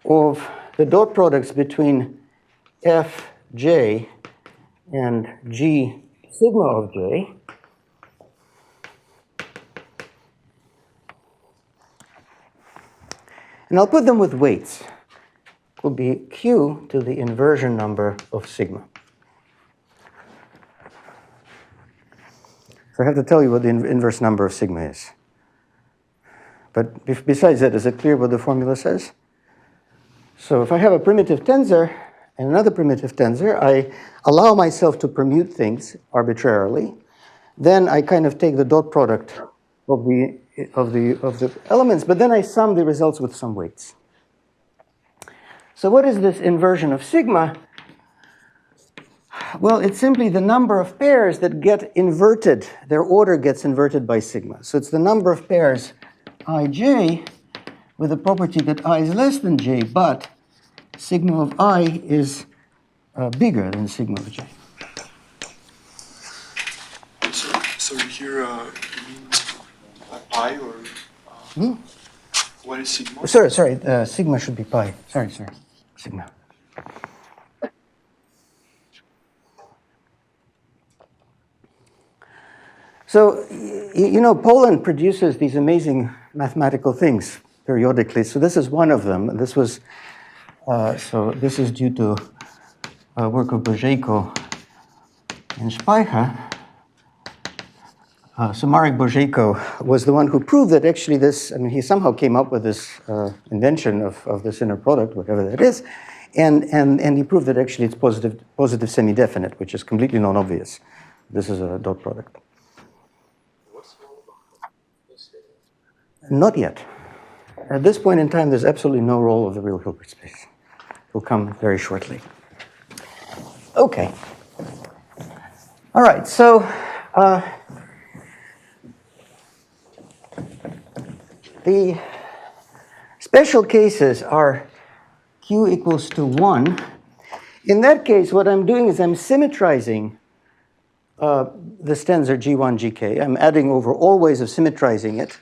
of the dot products between Fj and G sigma of J. And I'll put them with weights. It will be q to the inversion number of sigma. So I have to tell you what the inverse number of sigma is. But besides that, is it clear what the formula says? So if I have a primitive tensor and another primitive tensor, I allow myself to permute things arbitrarily. Then I kind of take the dot product of the elements, but then I sum the results with some weights. So what is this inversion of sigma? Well, it's simply the number of pairs that get inverted. Their order gets inverted by sigma. So it's the number of pairs ij with the property that I is less than j, but sigma of I is bigger than sigma of j. So here you mean pi or what is sigma? Sorry, sigma should be pi. Sorry, sigma. So, you know, Poland produces these amazing mathematical things periodically. So this is one of them. This was, this is due to work of Bożejko and Speicher. So Marek Bożejko was the one who proved that actually this, I mean, he somehow came up with this invention of this inner product, whatever that is, and he proved that actually it's positive semi-definite, which is completely non-obvious. This is a dot product. Not yet. At this point in time, there's absolutely no role of the real Hilbert space. It will come very shortly. Okay. All right, so the special cases are q equals to 1. In that case, what I'm doing is I'm symmetrizing this tensor g1, gk. I'm adding over all ways of symmetrizing it.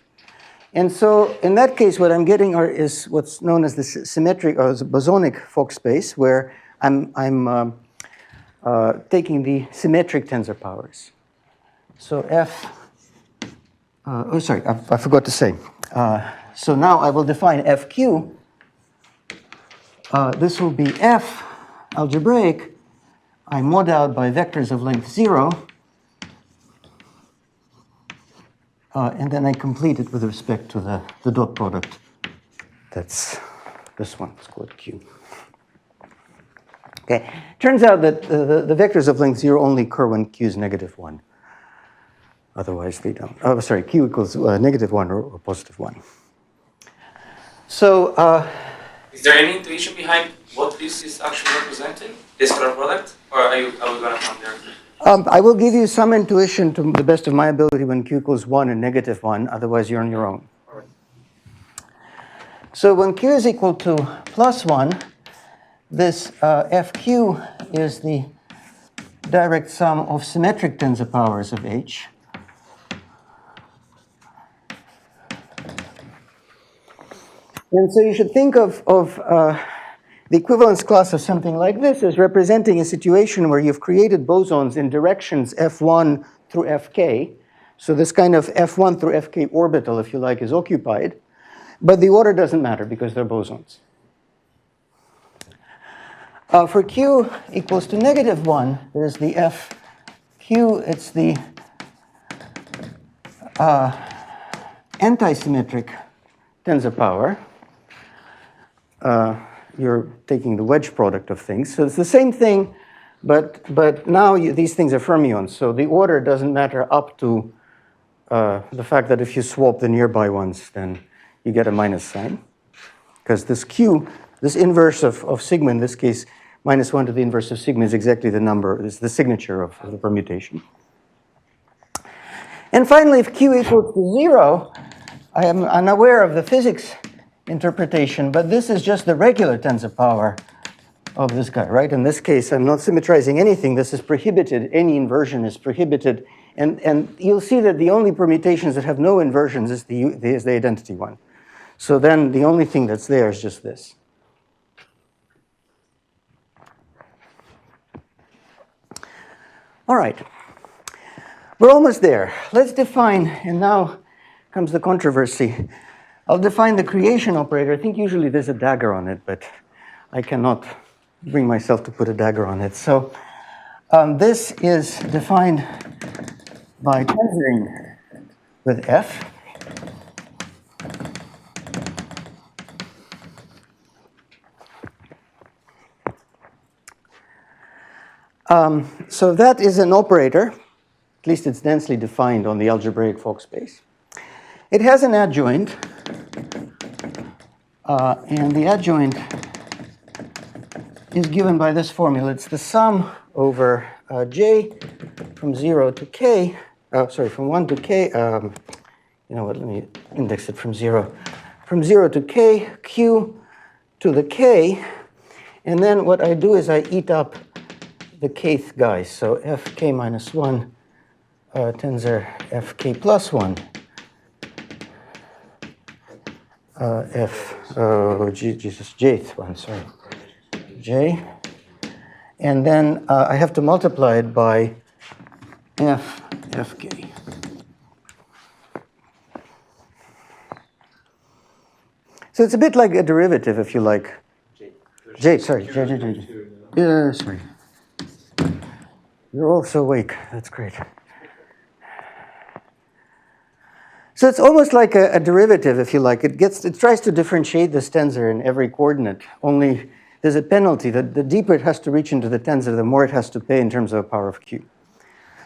And so in that case, what I'm getting is what's known as the symmetric or the bosonic Fock space, where I'm taking the symmetric tensor powers. So F, I forgot to say. So now I will define FQ. This will be F algebraic. I mod out by vectors of length 0. And then I complete it with respect to the dot product. That's this one. It's called Q. Okay. Turns out that the vectors of length 0 only occur when Q is -1. Otherwise, they don't. Oh, sorry, Q equals -1 or +1. So, is there any intuition behind what this is actually representing, this scalar product, or are we going to come there? I will give you some intuition to the best of my ability when Q equals 1 and -1. Otherwise, you're on your own. All right. So when Q is equal to +1, this FQ is the direct sum of symmetric tensor powers of H. And so you should think of the equivalence class of something like this as representing a situation where you've created bosons in directions F1 through Fk. So this kind of F1 through Fk orbital, if you like, is occupied. But the order doesn't matter because they're bosons. For Q equals to -1, there's the FQ. It's the anti-symmetric tensor power. You're taking the wedge product of things. So it's the same thing, but now these things are fermions. So the order doesn't matter up to the fact that if you swap the nearby ones, then you get a minus sign. Because this Q, this inverse of sigma, in this case, -1 to the inverse of sigma is exactly the number, is the signature of the permutation. And finally, if Q equals to 0, I am unaware of the physics interpretation, but this is just the regular tensor power of this guy, right? In this case, I'm not symmetrizing anything. This is prohibited. Any inversion is prohibited. And you'll see that the only permutations that have no inversions is the identity one. So then the only thing that's there is just this. All right. We're almost there. Let's define, and now comes the controversy. I'll define the creation operator. I think usually there's a dagger on it, but I cannot bring myself to put a dagger on it. So this is defined by tensoring with F. So that is an operator. At least it's densely defined on the algebraic Fock space. It has an adjoint. And the adjoint is given by this formula. It's the sum over j from 0 to k, from 1 to k. You know what, let me index it from 0. From 0 to k, q to the k. And then what I do is I eat up the kth guys. So fk minus 1 tensor fk plus 1. Jth one, sorry, j. And then I have to multiply it by fk. So it's a bit like a derivative, if you like. J. Yeah, sorry. You're all so awake. That's great. So it's almost like a derivative, if you like. It tries to differentiate this tensor in every coordinate. Only there's a penalty. The deeper it has to reach into the tensor, the more it has to pay in terms of the power of q.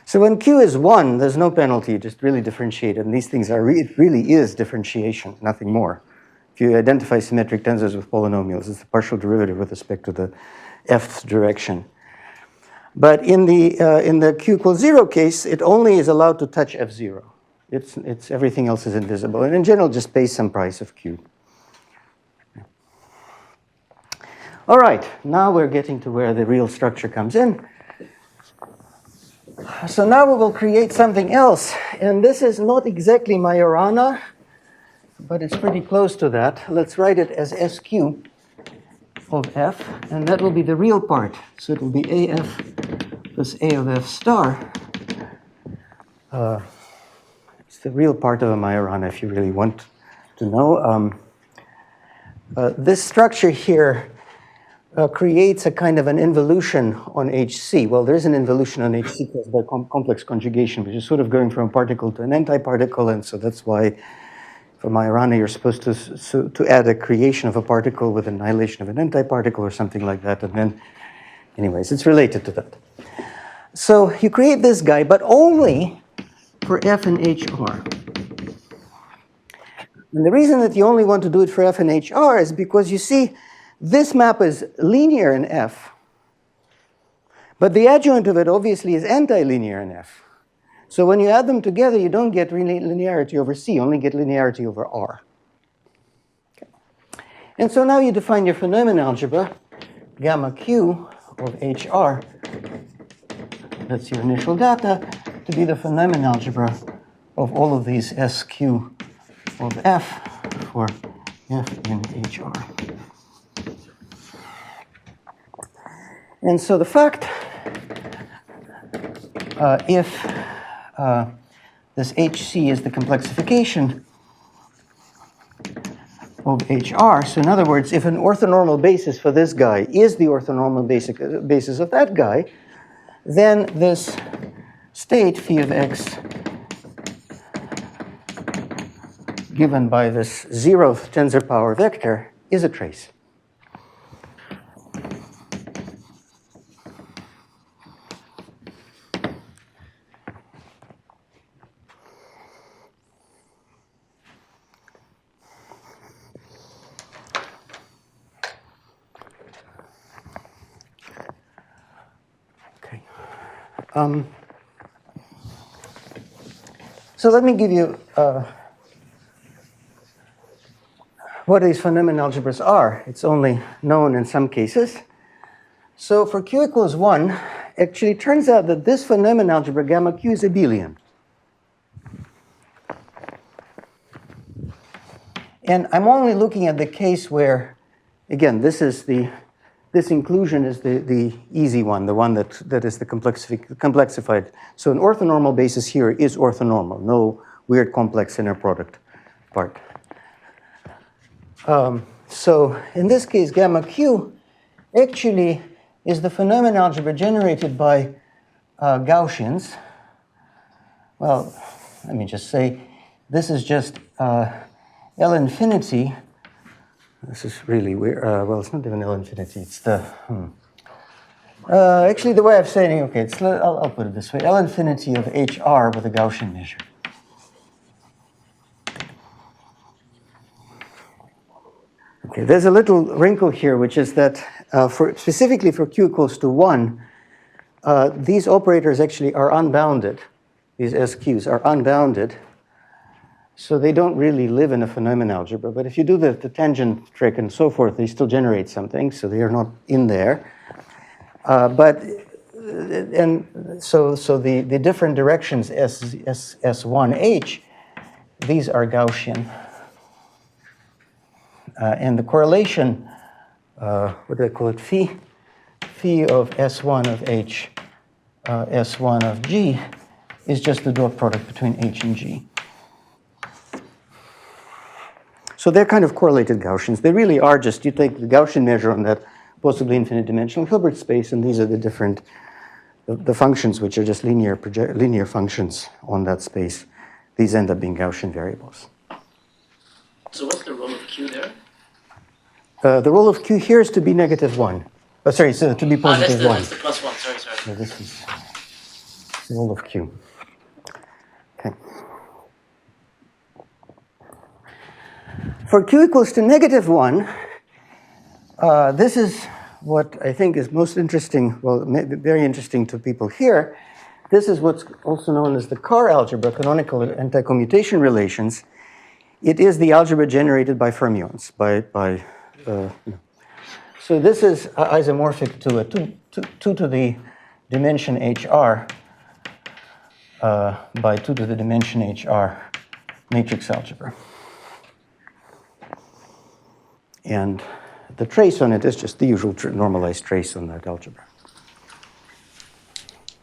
So when q is 1, there's no penalty. Just really differentiate. And these things it really is differentiation, nothing more. If you identify symmetric tensors with polynomials, it's the partial derivative with respect to the fth direction. But in the q equals 0 case, it only is allowed to touch f0. It's everything else is invisible. And in general, just pay some price of q. All right, now we're getting to where the real structure comes in. So now we will create something else. And this is not exactly Majorana. but it's pretty close to that. Let's write it as SQ of F, and that will be the real part. So it will be AF plus A of F star. It's the real part of a Majorana if you really want to know. This structure here creates a kind of an involution on HC. Well, there is an involution on HC caused by complex conjugation, which is sort of going from a particle to an antiparticle, and so that's why for Majorana you're supposed to add a creation of a particle with annihilation of an antiparticle or something like that, and then, anyways, it's related to that. So you create this guy, but only for F and HR. And the reason that you only want to do it for F and HR is because you see this map is linear in F, but the adjoint of it obviously is antilinear in F. So when you add them together, you don't get linearity over C, you only get linearity over R. Okay. And so now you define your Phenomenon algebra, gamma Q of HR, that's your initial data, to be the Phenomenon algebra of all of these SQ of F for F in HR. And so the fact, if this HC is the complexification of HR, so in other words, if an orthonormal basis for this guy is the orthonormal basis of that guy, then this state phi of x given by this zeroth tensor power vector is a trace. So let me give you what these phenomenon algebras are. It's only known in some cases. So for Q equals 1, actually it turns out that this phenomenon algebra gamma Q is abelian. And I'm only looking at the case where, again, this inclusion is the easy one, the one that is the complexified. So an orthonormal basis here is orthonormal, no weird complex inner product part. So in this case, gamma Q actually is the phenomenon algebra generated by Gaussians. Well, let me just say, this is just L infinity. This is really weird. Well, it's not even L infinity. It's the actually the way of saying, okay, I'll put it this way: L infinity of HR with a Gaussian measure. Okay, there's a little wrinkle here, which is that specifically for Q equals to 1, these operators actually are unbounded. These SQs are unbounded. So they don't really live in a phenomenon algebra. But if you do the tangent trick and so forth, they still generate something. So they are not in there. So the different directions S1H, these are Gaussian. And the correlation, what do I call it? Phi of S1 of H, S1 of G, is just the dot product between H and G. So they're kind of correlated Gaussians. They really are just, you take the Gaussian measure on that possibly infinite dimensional Hilbert space, and these are the different, the functions which are just linear functions on that space. These end up being Gaussian variables. So what's the role of Q there? The role of Q here is to be -1. Oh, sorry, so to be positive 1. That's the +1, sorry. So this is the role of Q. Okay. For Q equals to -1, this is what I think is most interesting, well, very interesting to people here. This is what's also known as the Carr algebra, canonical anti-commutation relations. It is the algebra generated by fermions, So this is isomorphic to a 2 to the dimension HR by 2 to the dimension HR matrix algebra. And the trace on it is just the usual normalized trace on that algebra.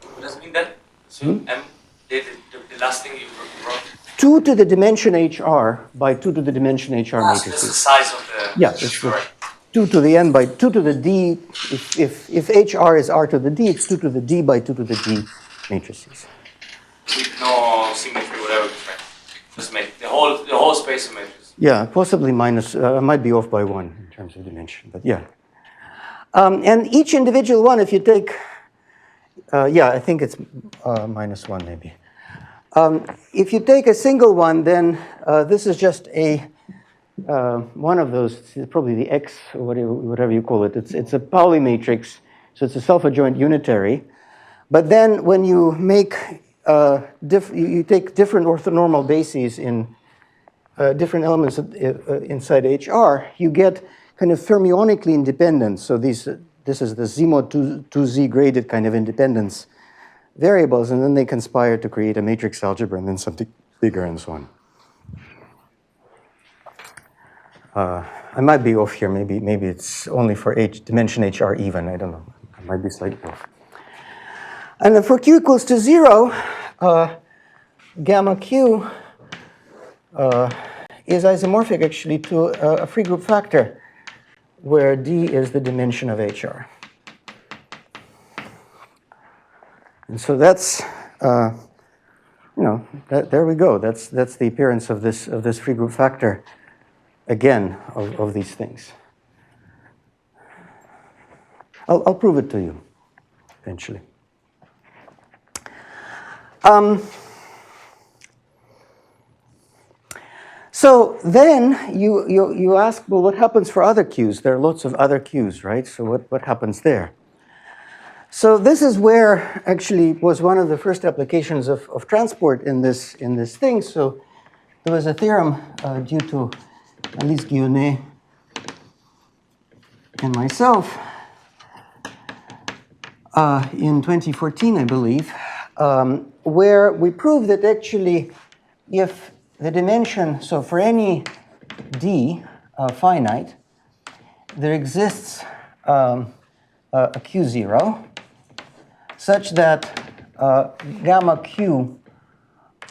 What does it mean then? So the last thing you wrote. 2 to the dimension HR by 2 to the dimension HR So matrices. this is the size of the. Yeah, it's the Correct. 2 to the n by 2 to the d. If HR is R to the d, it's 2 to the d by 2 to the d matrices. With no symmetry, whatever. Right. Just make the whole space of matrices. Yeah, possibly minus, I might be off by 1 in terms of dimension, but yeah. And each individual one, if you take, yeah, I think it's minus 1 maybe. If you take a single one, then this is just a one of those, probably the X or whatever you call it. It's a Pauli matrix, so it's a self-adjoint unitary. But then when you make you take different orthonormal bases in different elements inside HR, you get kind of fermionically independent. So this is the Z-mod 2Z graded kind of independence variables, and then they conspire to create a matrix algebra and then something bigger and so on. I might be off here. Maybe it's only for dimension HR even. I don't know. I might be slightly off. And then for q equals to 0, gamma q is isomorphic actually to a free group factor where D is the dimension of HR. And so that's, there we go. That's the appearance of this free group factor, again, of these things. I'll prove it to you eventually. So then you ask, well, what happens for other Qs? There are lots of other Qs, right? So what happens there? So this is where actually was one of the first applications of transport in this thing. So there was a theorem due to Alice Guionnet and myself in 2014, I believe, where we proved that actually if the dimension, so for any d finite, there exists a q0 such that gamma q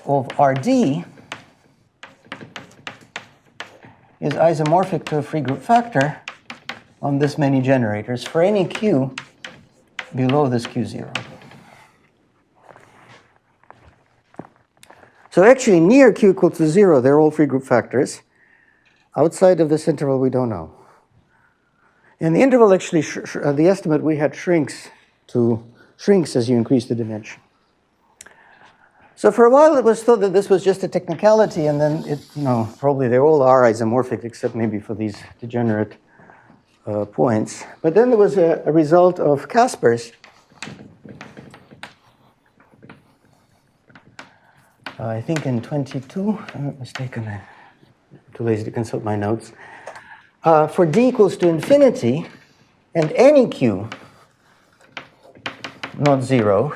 of Rd is isomorphic to a free group factor on this many generators for any q below this q0. So actually near q equal to 0, they're all free group factors. Outside of this interval, we don't know. And the interval actually, the estimate we had shrinks as you increase the dimension. So for a while it was thought that this was just a technicality, and then probably they all are isomorphic except maybe for these degenerate points. But then there was a result of Kasper's. I think in 22, I'm not mistaken, I'm too lazy to consult my notes. For d equals to infinity and any q, not 0,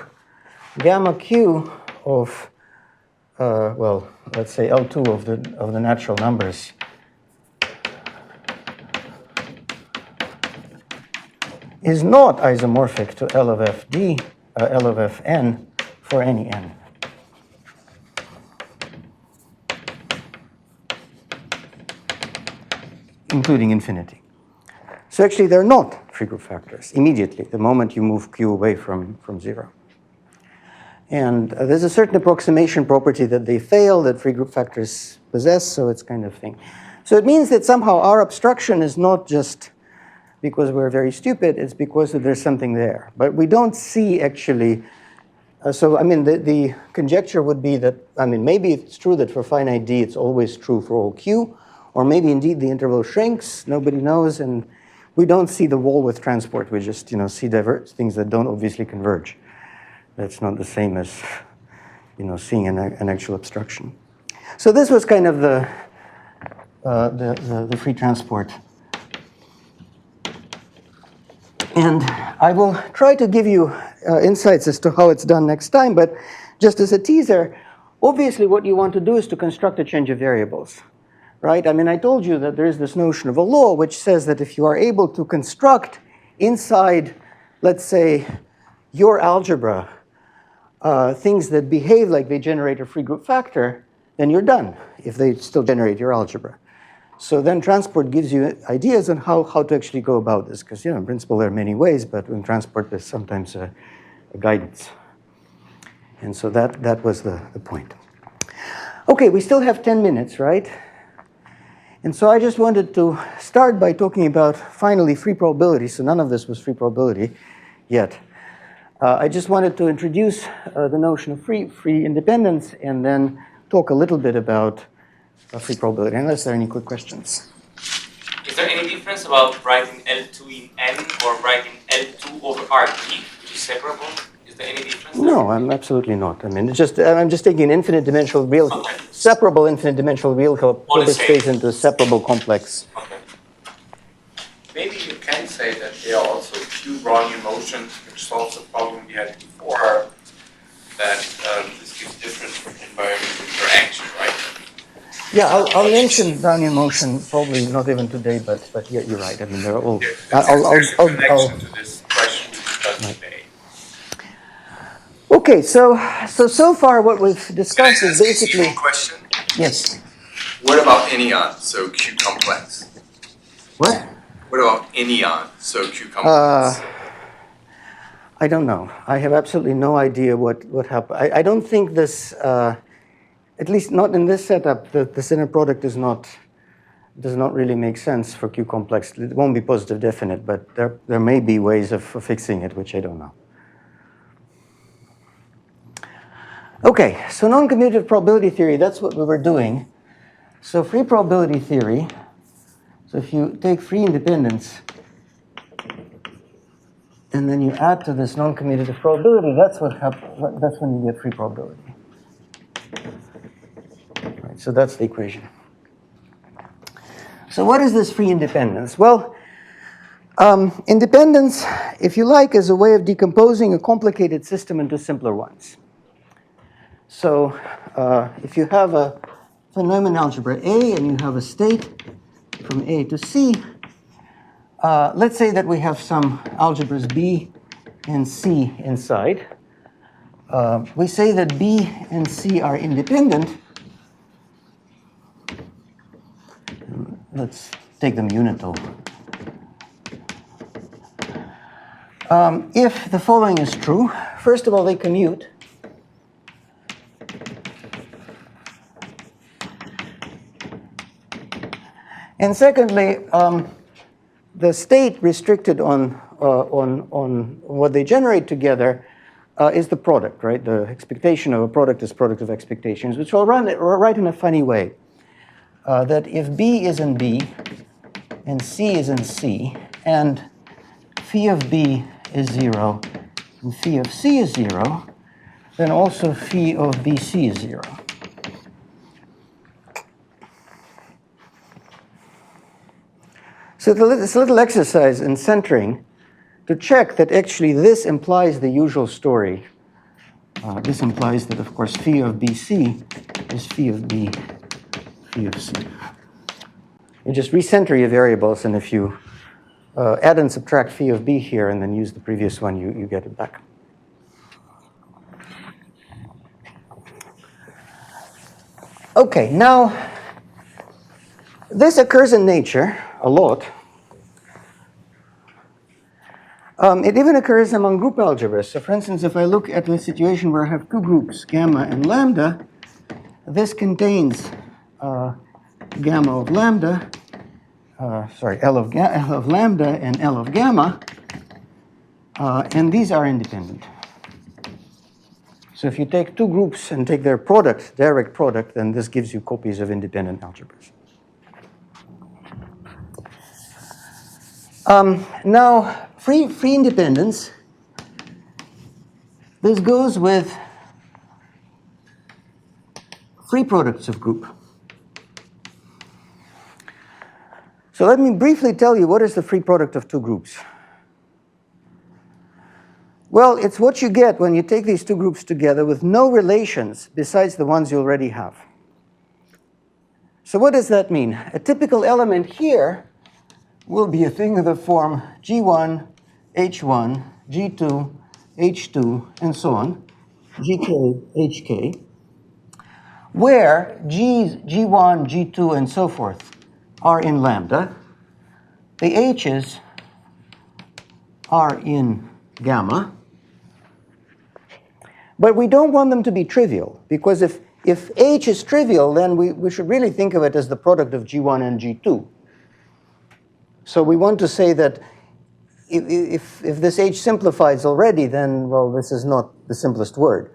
gamma q of, well, let's say L2 of the natural numbers is not isomorphic to L of fd, L of fn for any n. Including infinity. So actually they're not free group factors immediately, the moment you move q away from 0. And there's a certain approximation property that they fail, that free group factors possess, so it's kind of thing. So it means that somehow our obstruction is not just because we're very stupid, it's because there's something there. But we don't see actually, so I mean the conjecture would be that, I mean maybe it's true that for finite d it's always true for all q, or maybe indeed the interval shrinks, nobody knows, and we don't see the wall with transport, we just see things that don't obviously converge. That's not the same as seeing an actual obstruction. So this was kind of the free transport. And I will try to give you insights as to how it's done next time, but just as a teaser, obviously what you want to do is to construct a change of variables. right? I mean, I told you that there is this notion of a law which says that if you are able to construct inside, let's say, your algebra, things that behave like they generate a free group factor, then you're done if they still generate your algebra. So then transport gives you ideas on how to actually go about this, because in principle there are many ways, but in transport there's sometimes a guidance. And so that was the point. Okay, we still have 10 minutes, right? And so I just wanted to start by talking about, finally, free probability. So none of this was free probability yet. I just wanted to introduce the notion of free independence and then talk a little bit about free probability, unless there are any quick questions. Is there any difference about writing L2 in N or writing L2 over RT, which is separable? Is there any difference? No, I'm absolutely not. I mean, I'm just taking an infinite dimensional real, separable infinite dimensional real Hilbert space into a separable complex. Okay. Maybe you can say that there are also few Brownian motions which solves the problem we had before, that this gives different environmental interaction, right? Yeah, I'll mention Brownian motion, probably not even today, but yeah, you're right. I mean, they're all. There's a connection to this question we discussed today. Okay, so far what we've discussed is basically. One question. Yes. What about anion? So Q complex. What? What about anion? So Q complex. I don't know. I have absolutely no idea what happened. I don't think this, at least not in this setup, the inner product does not really make sense for Q complex. It won't be positive definite, but there may be ways of fixing it, which I don't know. Okay, so non-commutative probability theory, that's what we were doing. So free probability theory, so if you take free independence, and then you add to this non-commutative probability, that's what happens. That's when you get free probability. Right, so that's the equation. So what is this free independence? Well, independence, if you like, is a way of decomposing a complicated system into simpler ones. So if you have a Neumann algebra A and you have a state from A to C, let's say that we have some algebras B and C inside. We say that B and C are independent. Let's take them unital. If the following is true, first of all, they commute. And secondly, the state restricted on what they generate together is the product, right? The expectation of a product is product of expectations, which I'll write in a funny way. That if B is in B and C is in C, and phi of B is 0 and phi of C is 0, then also phi of BC is 0. So it's a little exercise in centering to check that actually this implies the usual story. This implies that, of course, phi of BC is phi of B, phi of C. You just recenter your variables, and if you add and subtract phi of B here and then use the previous one, you get it back. Okay, now this occurs in nature a lot. It even occurs among group algebras. So for instance, if I look at the situation where I have two groups, gamma and lambda, this contains gamma of lambda, L of lambda and L of gamma, and these are independent. So if you take two groups and take their product, direct product, then this gives you copies of independent algebras. Now, free independence, this goes with free products of group. So let me briefly tell you what is the free product of two groups. Well, it's what you get when you take these two groups together with no relations besides the ones you already have. So what does that mean? A typical element here will be a thing of the form G1, H1, G2, H2, and so on, GK, HK, where G's, G1, G2, and so forth are in lambda, the H's are in gamma, but we don't want them to be trivial, because if H is trivial, then we should really think of it as the product of G1 and G2. So we want to say that if this H simplifies already, then, well, this is not the simplest word.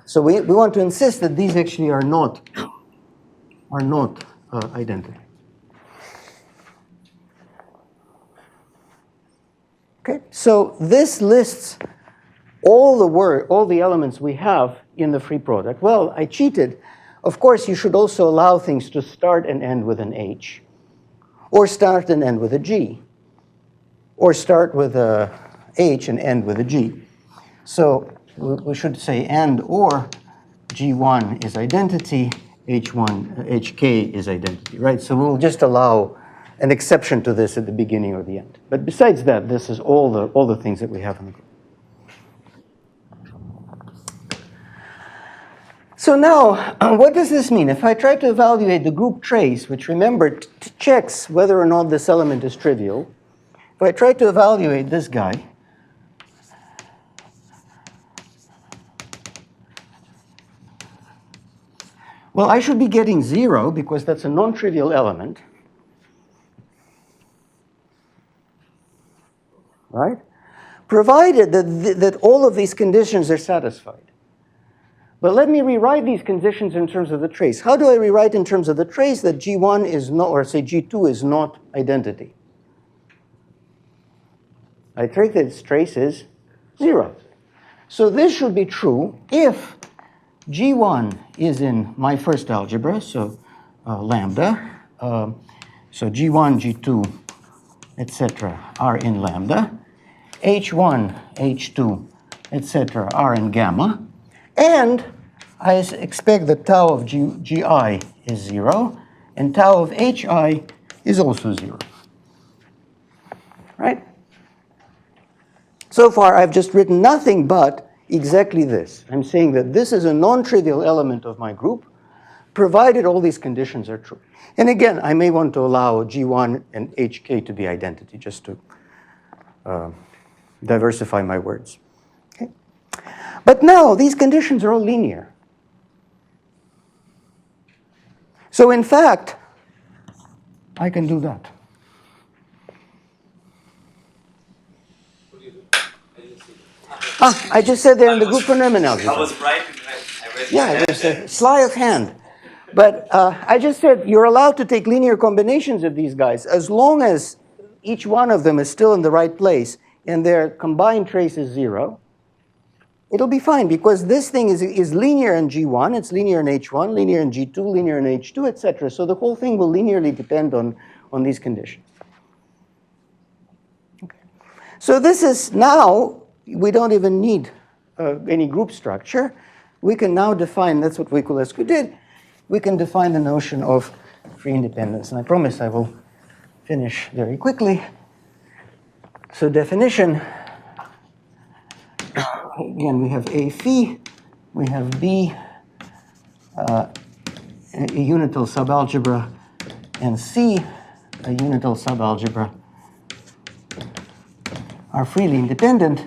So we want to insist that these actually are not identical. Okay, so this lists all the elements we have in the free product. Well, I cheated. Of course, you should also allow things to start and end with an H, or start and end with a G, or start with a H and end with a G. So we should say and or G1 is identity, H1, HK is identity, right? So we'll just allow an exception to this at the beginning or the end. But besides that, this is all the things that we have in the group. So now, what does this mean? If I try to evaluate the group trace, which remember checks whether or not this element is trivial, if I try to evaluate this guy, well, I should be getting 0 because that's a non-trivial element, right? Provided that all of these conditions are satisfied. But let me rewrite these conditions in terms of the trace. How do I rewrite in terms of the trace that G1 is not, or say G2 is not identity? I think that its trace is 0. So this should be true if G1 is in my first algebra, so lambda. So G1, G2, etc. are in lambda. H1, H2, etc. are in gamma. And I expect that tau of GI is 0, and tau of HI is also 0. Right? So far, I've just written nothing but exactly this. I'm saying that this is a non-trivial element of my group, provided all these conditions are true. And again, I may want to allow G1 and HK to be identity, just to diversify my words. Okay? But now, these conditions are all linear. So in fact, I can do that. I just said they're in the group for Neumann algebra. I was right. I read Yeah, there's a sleight of hand. But I just said you're allowed to take linear combinations of these guys as long as each one of them is still in the right place and their combined trace is 0. It'll be fine because this thing is linear in G1, it's linear in H1, linear in G2, linear in H2, etc. So the whole thing will linearly depend on these conditions. Okay. So this is now, we don't even need any group structure. We can now define, that's what Voiculescu did, we can define the notion of free independence. And I promise I will finish very quickly. So definition, again, we have A phi, we have B, a unital subalgebra, and C, a unital subalgebra, are freely independent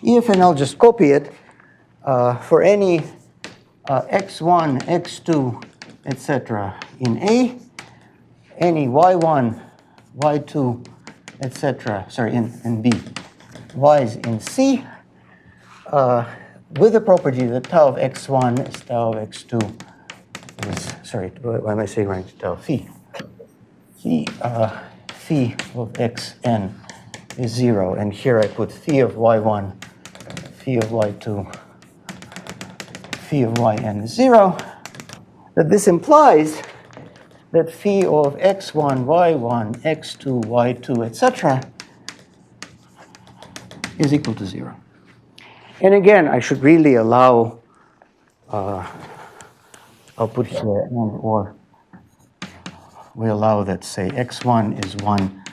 if, and I'll just copy it, for any x1, x2, etc. in A, any y1, y2, etc., sorry, in B, y's in C, with the property that tau of x1 is tau of x2 is, sorry, why am I saying right? Tau phi. Phi of xn is 0, and here I put phi of y1, phi of y2, phi of yn is 0, that this implies that phi of x1, y1, x2, y2, etc. is equal to 0. And again, I should really allow I'll put here and or we allow that, say, x1 is 1,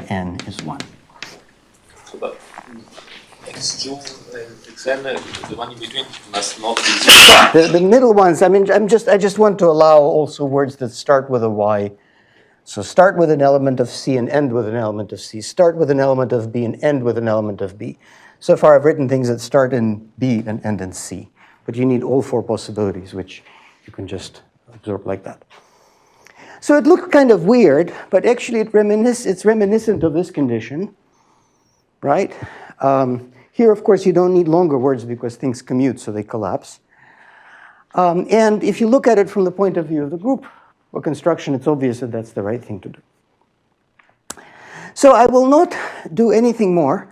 yn is 1. So but x2 and xn, the one in between must not be. The middle ones, I mean, I just want to allow also words that start with a y. So start with an element of C and end with an element of C. Start with an element of B and end with an element of B. So far I've written things that start in B and end in C. But you need all four possibilities, which you can just absorb like that. So it looked kind of weird, but actually it's reminiscent of this condition, right? Here, of course, you don't need longer words because things commute, so they collapse. And if you look at it from the point of view of the group or construction, it's obvious that that's the right thing to do. So I will not do anything more.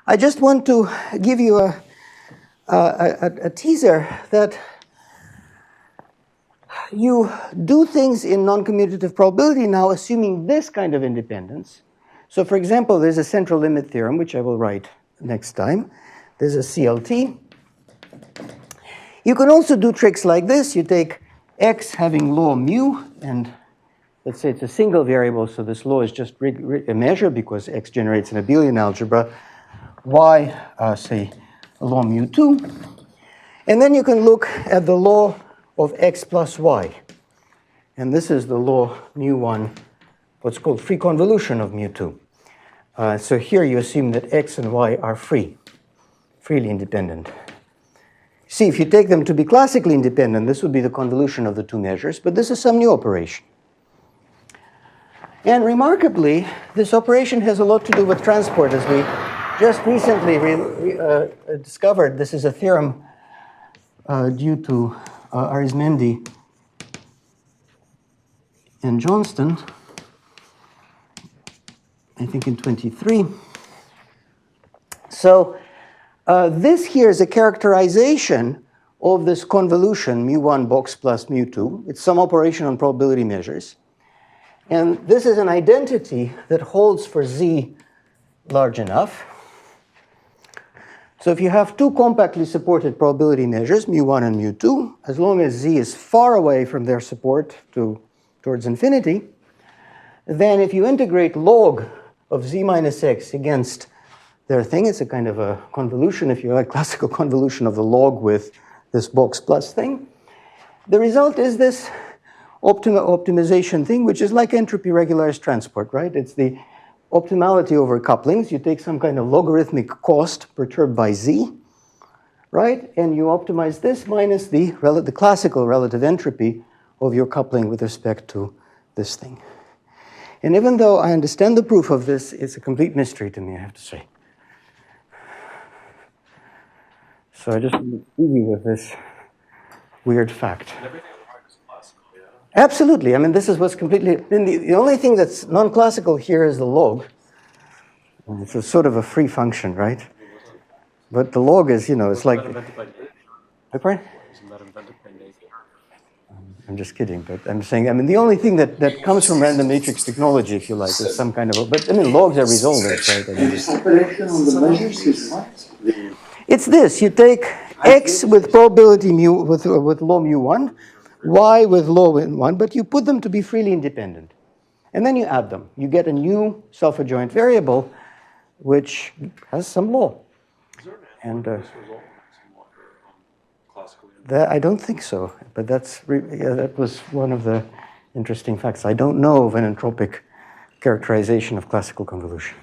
I just want to give you a teaser that you do things in non-commutative probability now assuming this kind of independence. So for example, there's a central limit theorem, which I will write next time. There's a CLT. You can also do tricks like this. You take x having law mu, and let's say it's a single variable, so this law is just a measure because x generates an abelian algebra. Y, say, law mu2. And then you can look at the law of x plus y. And this is the law mu1, what's called free convolution of mu2. So here you assume that x and y are freely independent. See, if you take them to be classically independent, this would be the convolution of the two measures, but this is some new operation. And remarkably, this operation has a lot to do with transport, as we just recently discovered. This is a theorem due to Arizmendi and Johnston, I think in 23. So this here is a characterization of this convolution, mu1 box plus mu2. It's some operation on probability measures. And this is an identity that holds for z large enough. So if you have two compactly supported probability measures, mu1 and mu2, as long as z is far away from their support towards infinity, then if you integrate log of z minus x against their thing, it's a kind of a convolution, if you like, classical convolution of the log with this box plus thing. The result is this optimization thing, which is like entropy regularized transport, right? It's the optimality over couplings. You take some kind of logarithmic cost perturbed by z, right? And you optimize this minus the classical relative entropy of your coupling with respect to this thing. And even though I understand the proof of this, it's a complete mystery to me, I have to say. So I just want to leave you with this weird fact. Absolutely. I mean, this is what's completely... The only thing that's non-classical here is the log. It's a sort of a free function, right? But the log is, it's like... I'm just kidding, but I'm saying, the only thing that comes from random matrix technology, if you like, is some kind of... But, logs are resolvers, right? Operation on the measures is what? It's this. You take x with probability mu, with law mu1, y with law mu1, but you put them to be freely independent. And then you add them. You get a new self-adjoint variable, which has some law. And that, I don't think so, but that was one of the interesting facts. I don't know of an entropic characterization of classical convolution.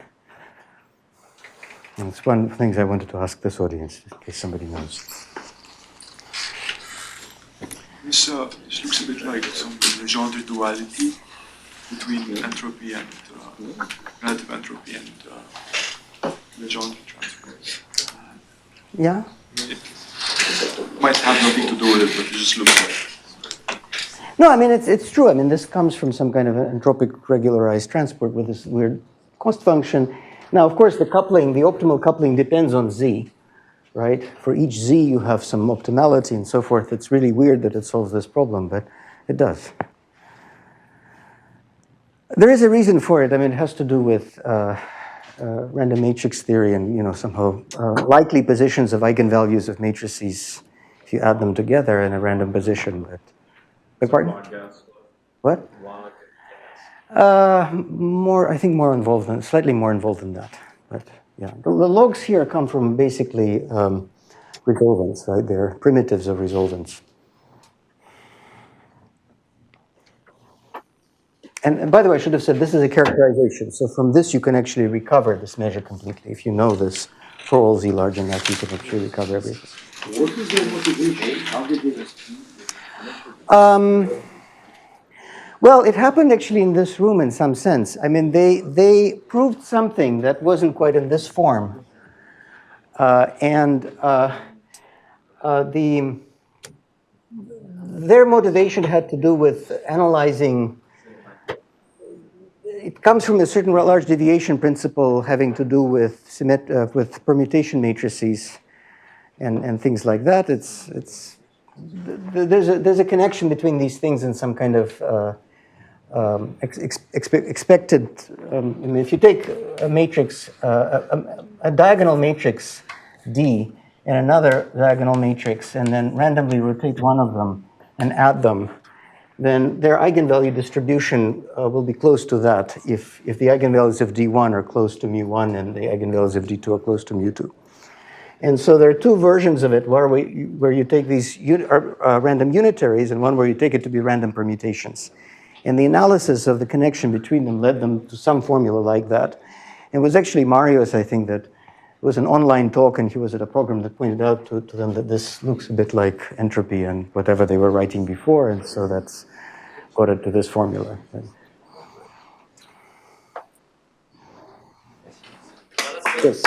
And it's one of the things I wanted to ask this audience, in case somebody knows. This looks a bit like some Legendre duality between entropy and relative entropy and Legendre transport. Yeah? It might have nothing to do with it, but it just looks like. No, it's true. This comes from some kind of an entropic regularized transport with this weird cost function. Now, of course, the optimal coupling depends on z, right? For each z, you have some optimality and so forth. It's really weird that it solves this problem, but it does. There is a reason for it. It has to do with random matrix theory and, somehow likely positions of eigenvalues of matrices if you add them together in a random position. But Beg pardon? What? I think slightly more involved than that. But yeah, the logs here come from basically resolvents, right? They're primitives of resolvents. And by the way, I should have said this is a characterization. So from this, you can actually recover this measure completely. If you know this for all z large enough, you can actually recover everything. What is their motivation? How did they Well, it happened actually in this room in some sense. I mean, they proved something that wasn't quite in this form. Their motivation had to do with analyzing. It comes from a certain large deviation principle having to do with permutation matrices and things like that. There's a connection between these things and some kind of expected. I mean, if you take a matrix, a diagonal matrix D and another diagonal matrix, and then randomly rotate one of them and add them, then their eigenvalue distribution will be close to that if the eigenvalues of D1 are close to mu1 and the eigenvalues of D2 are close to mu2. And so there are two versions of it, where you take these random unitaries and one where you take it to be random permutations. And the analysis of the connection between them led them to some formula like that. And it was actually Marius, I think, that it was an online talk, and he was at a program that pointed out to them that this looks a bit like entropy and whatever they were writing before, and so that's got it to this formula. Yes.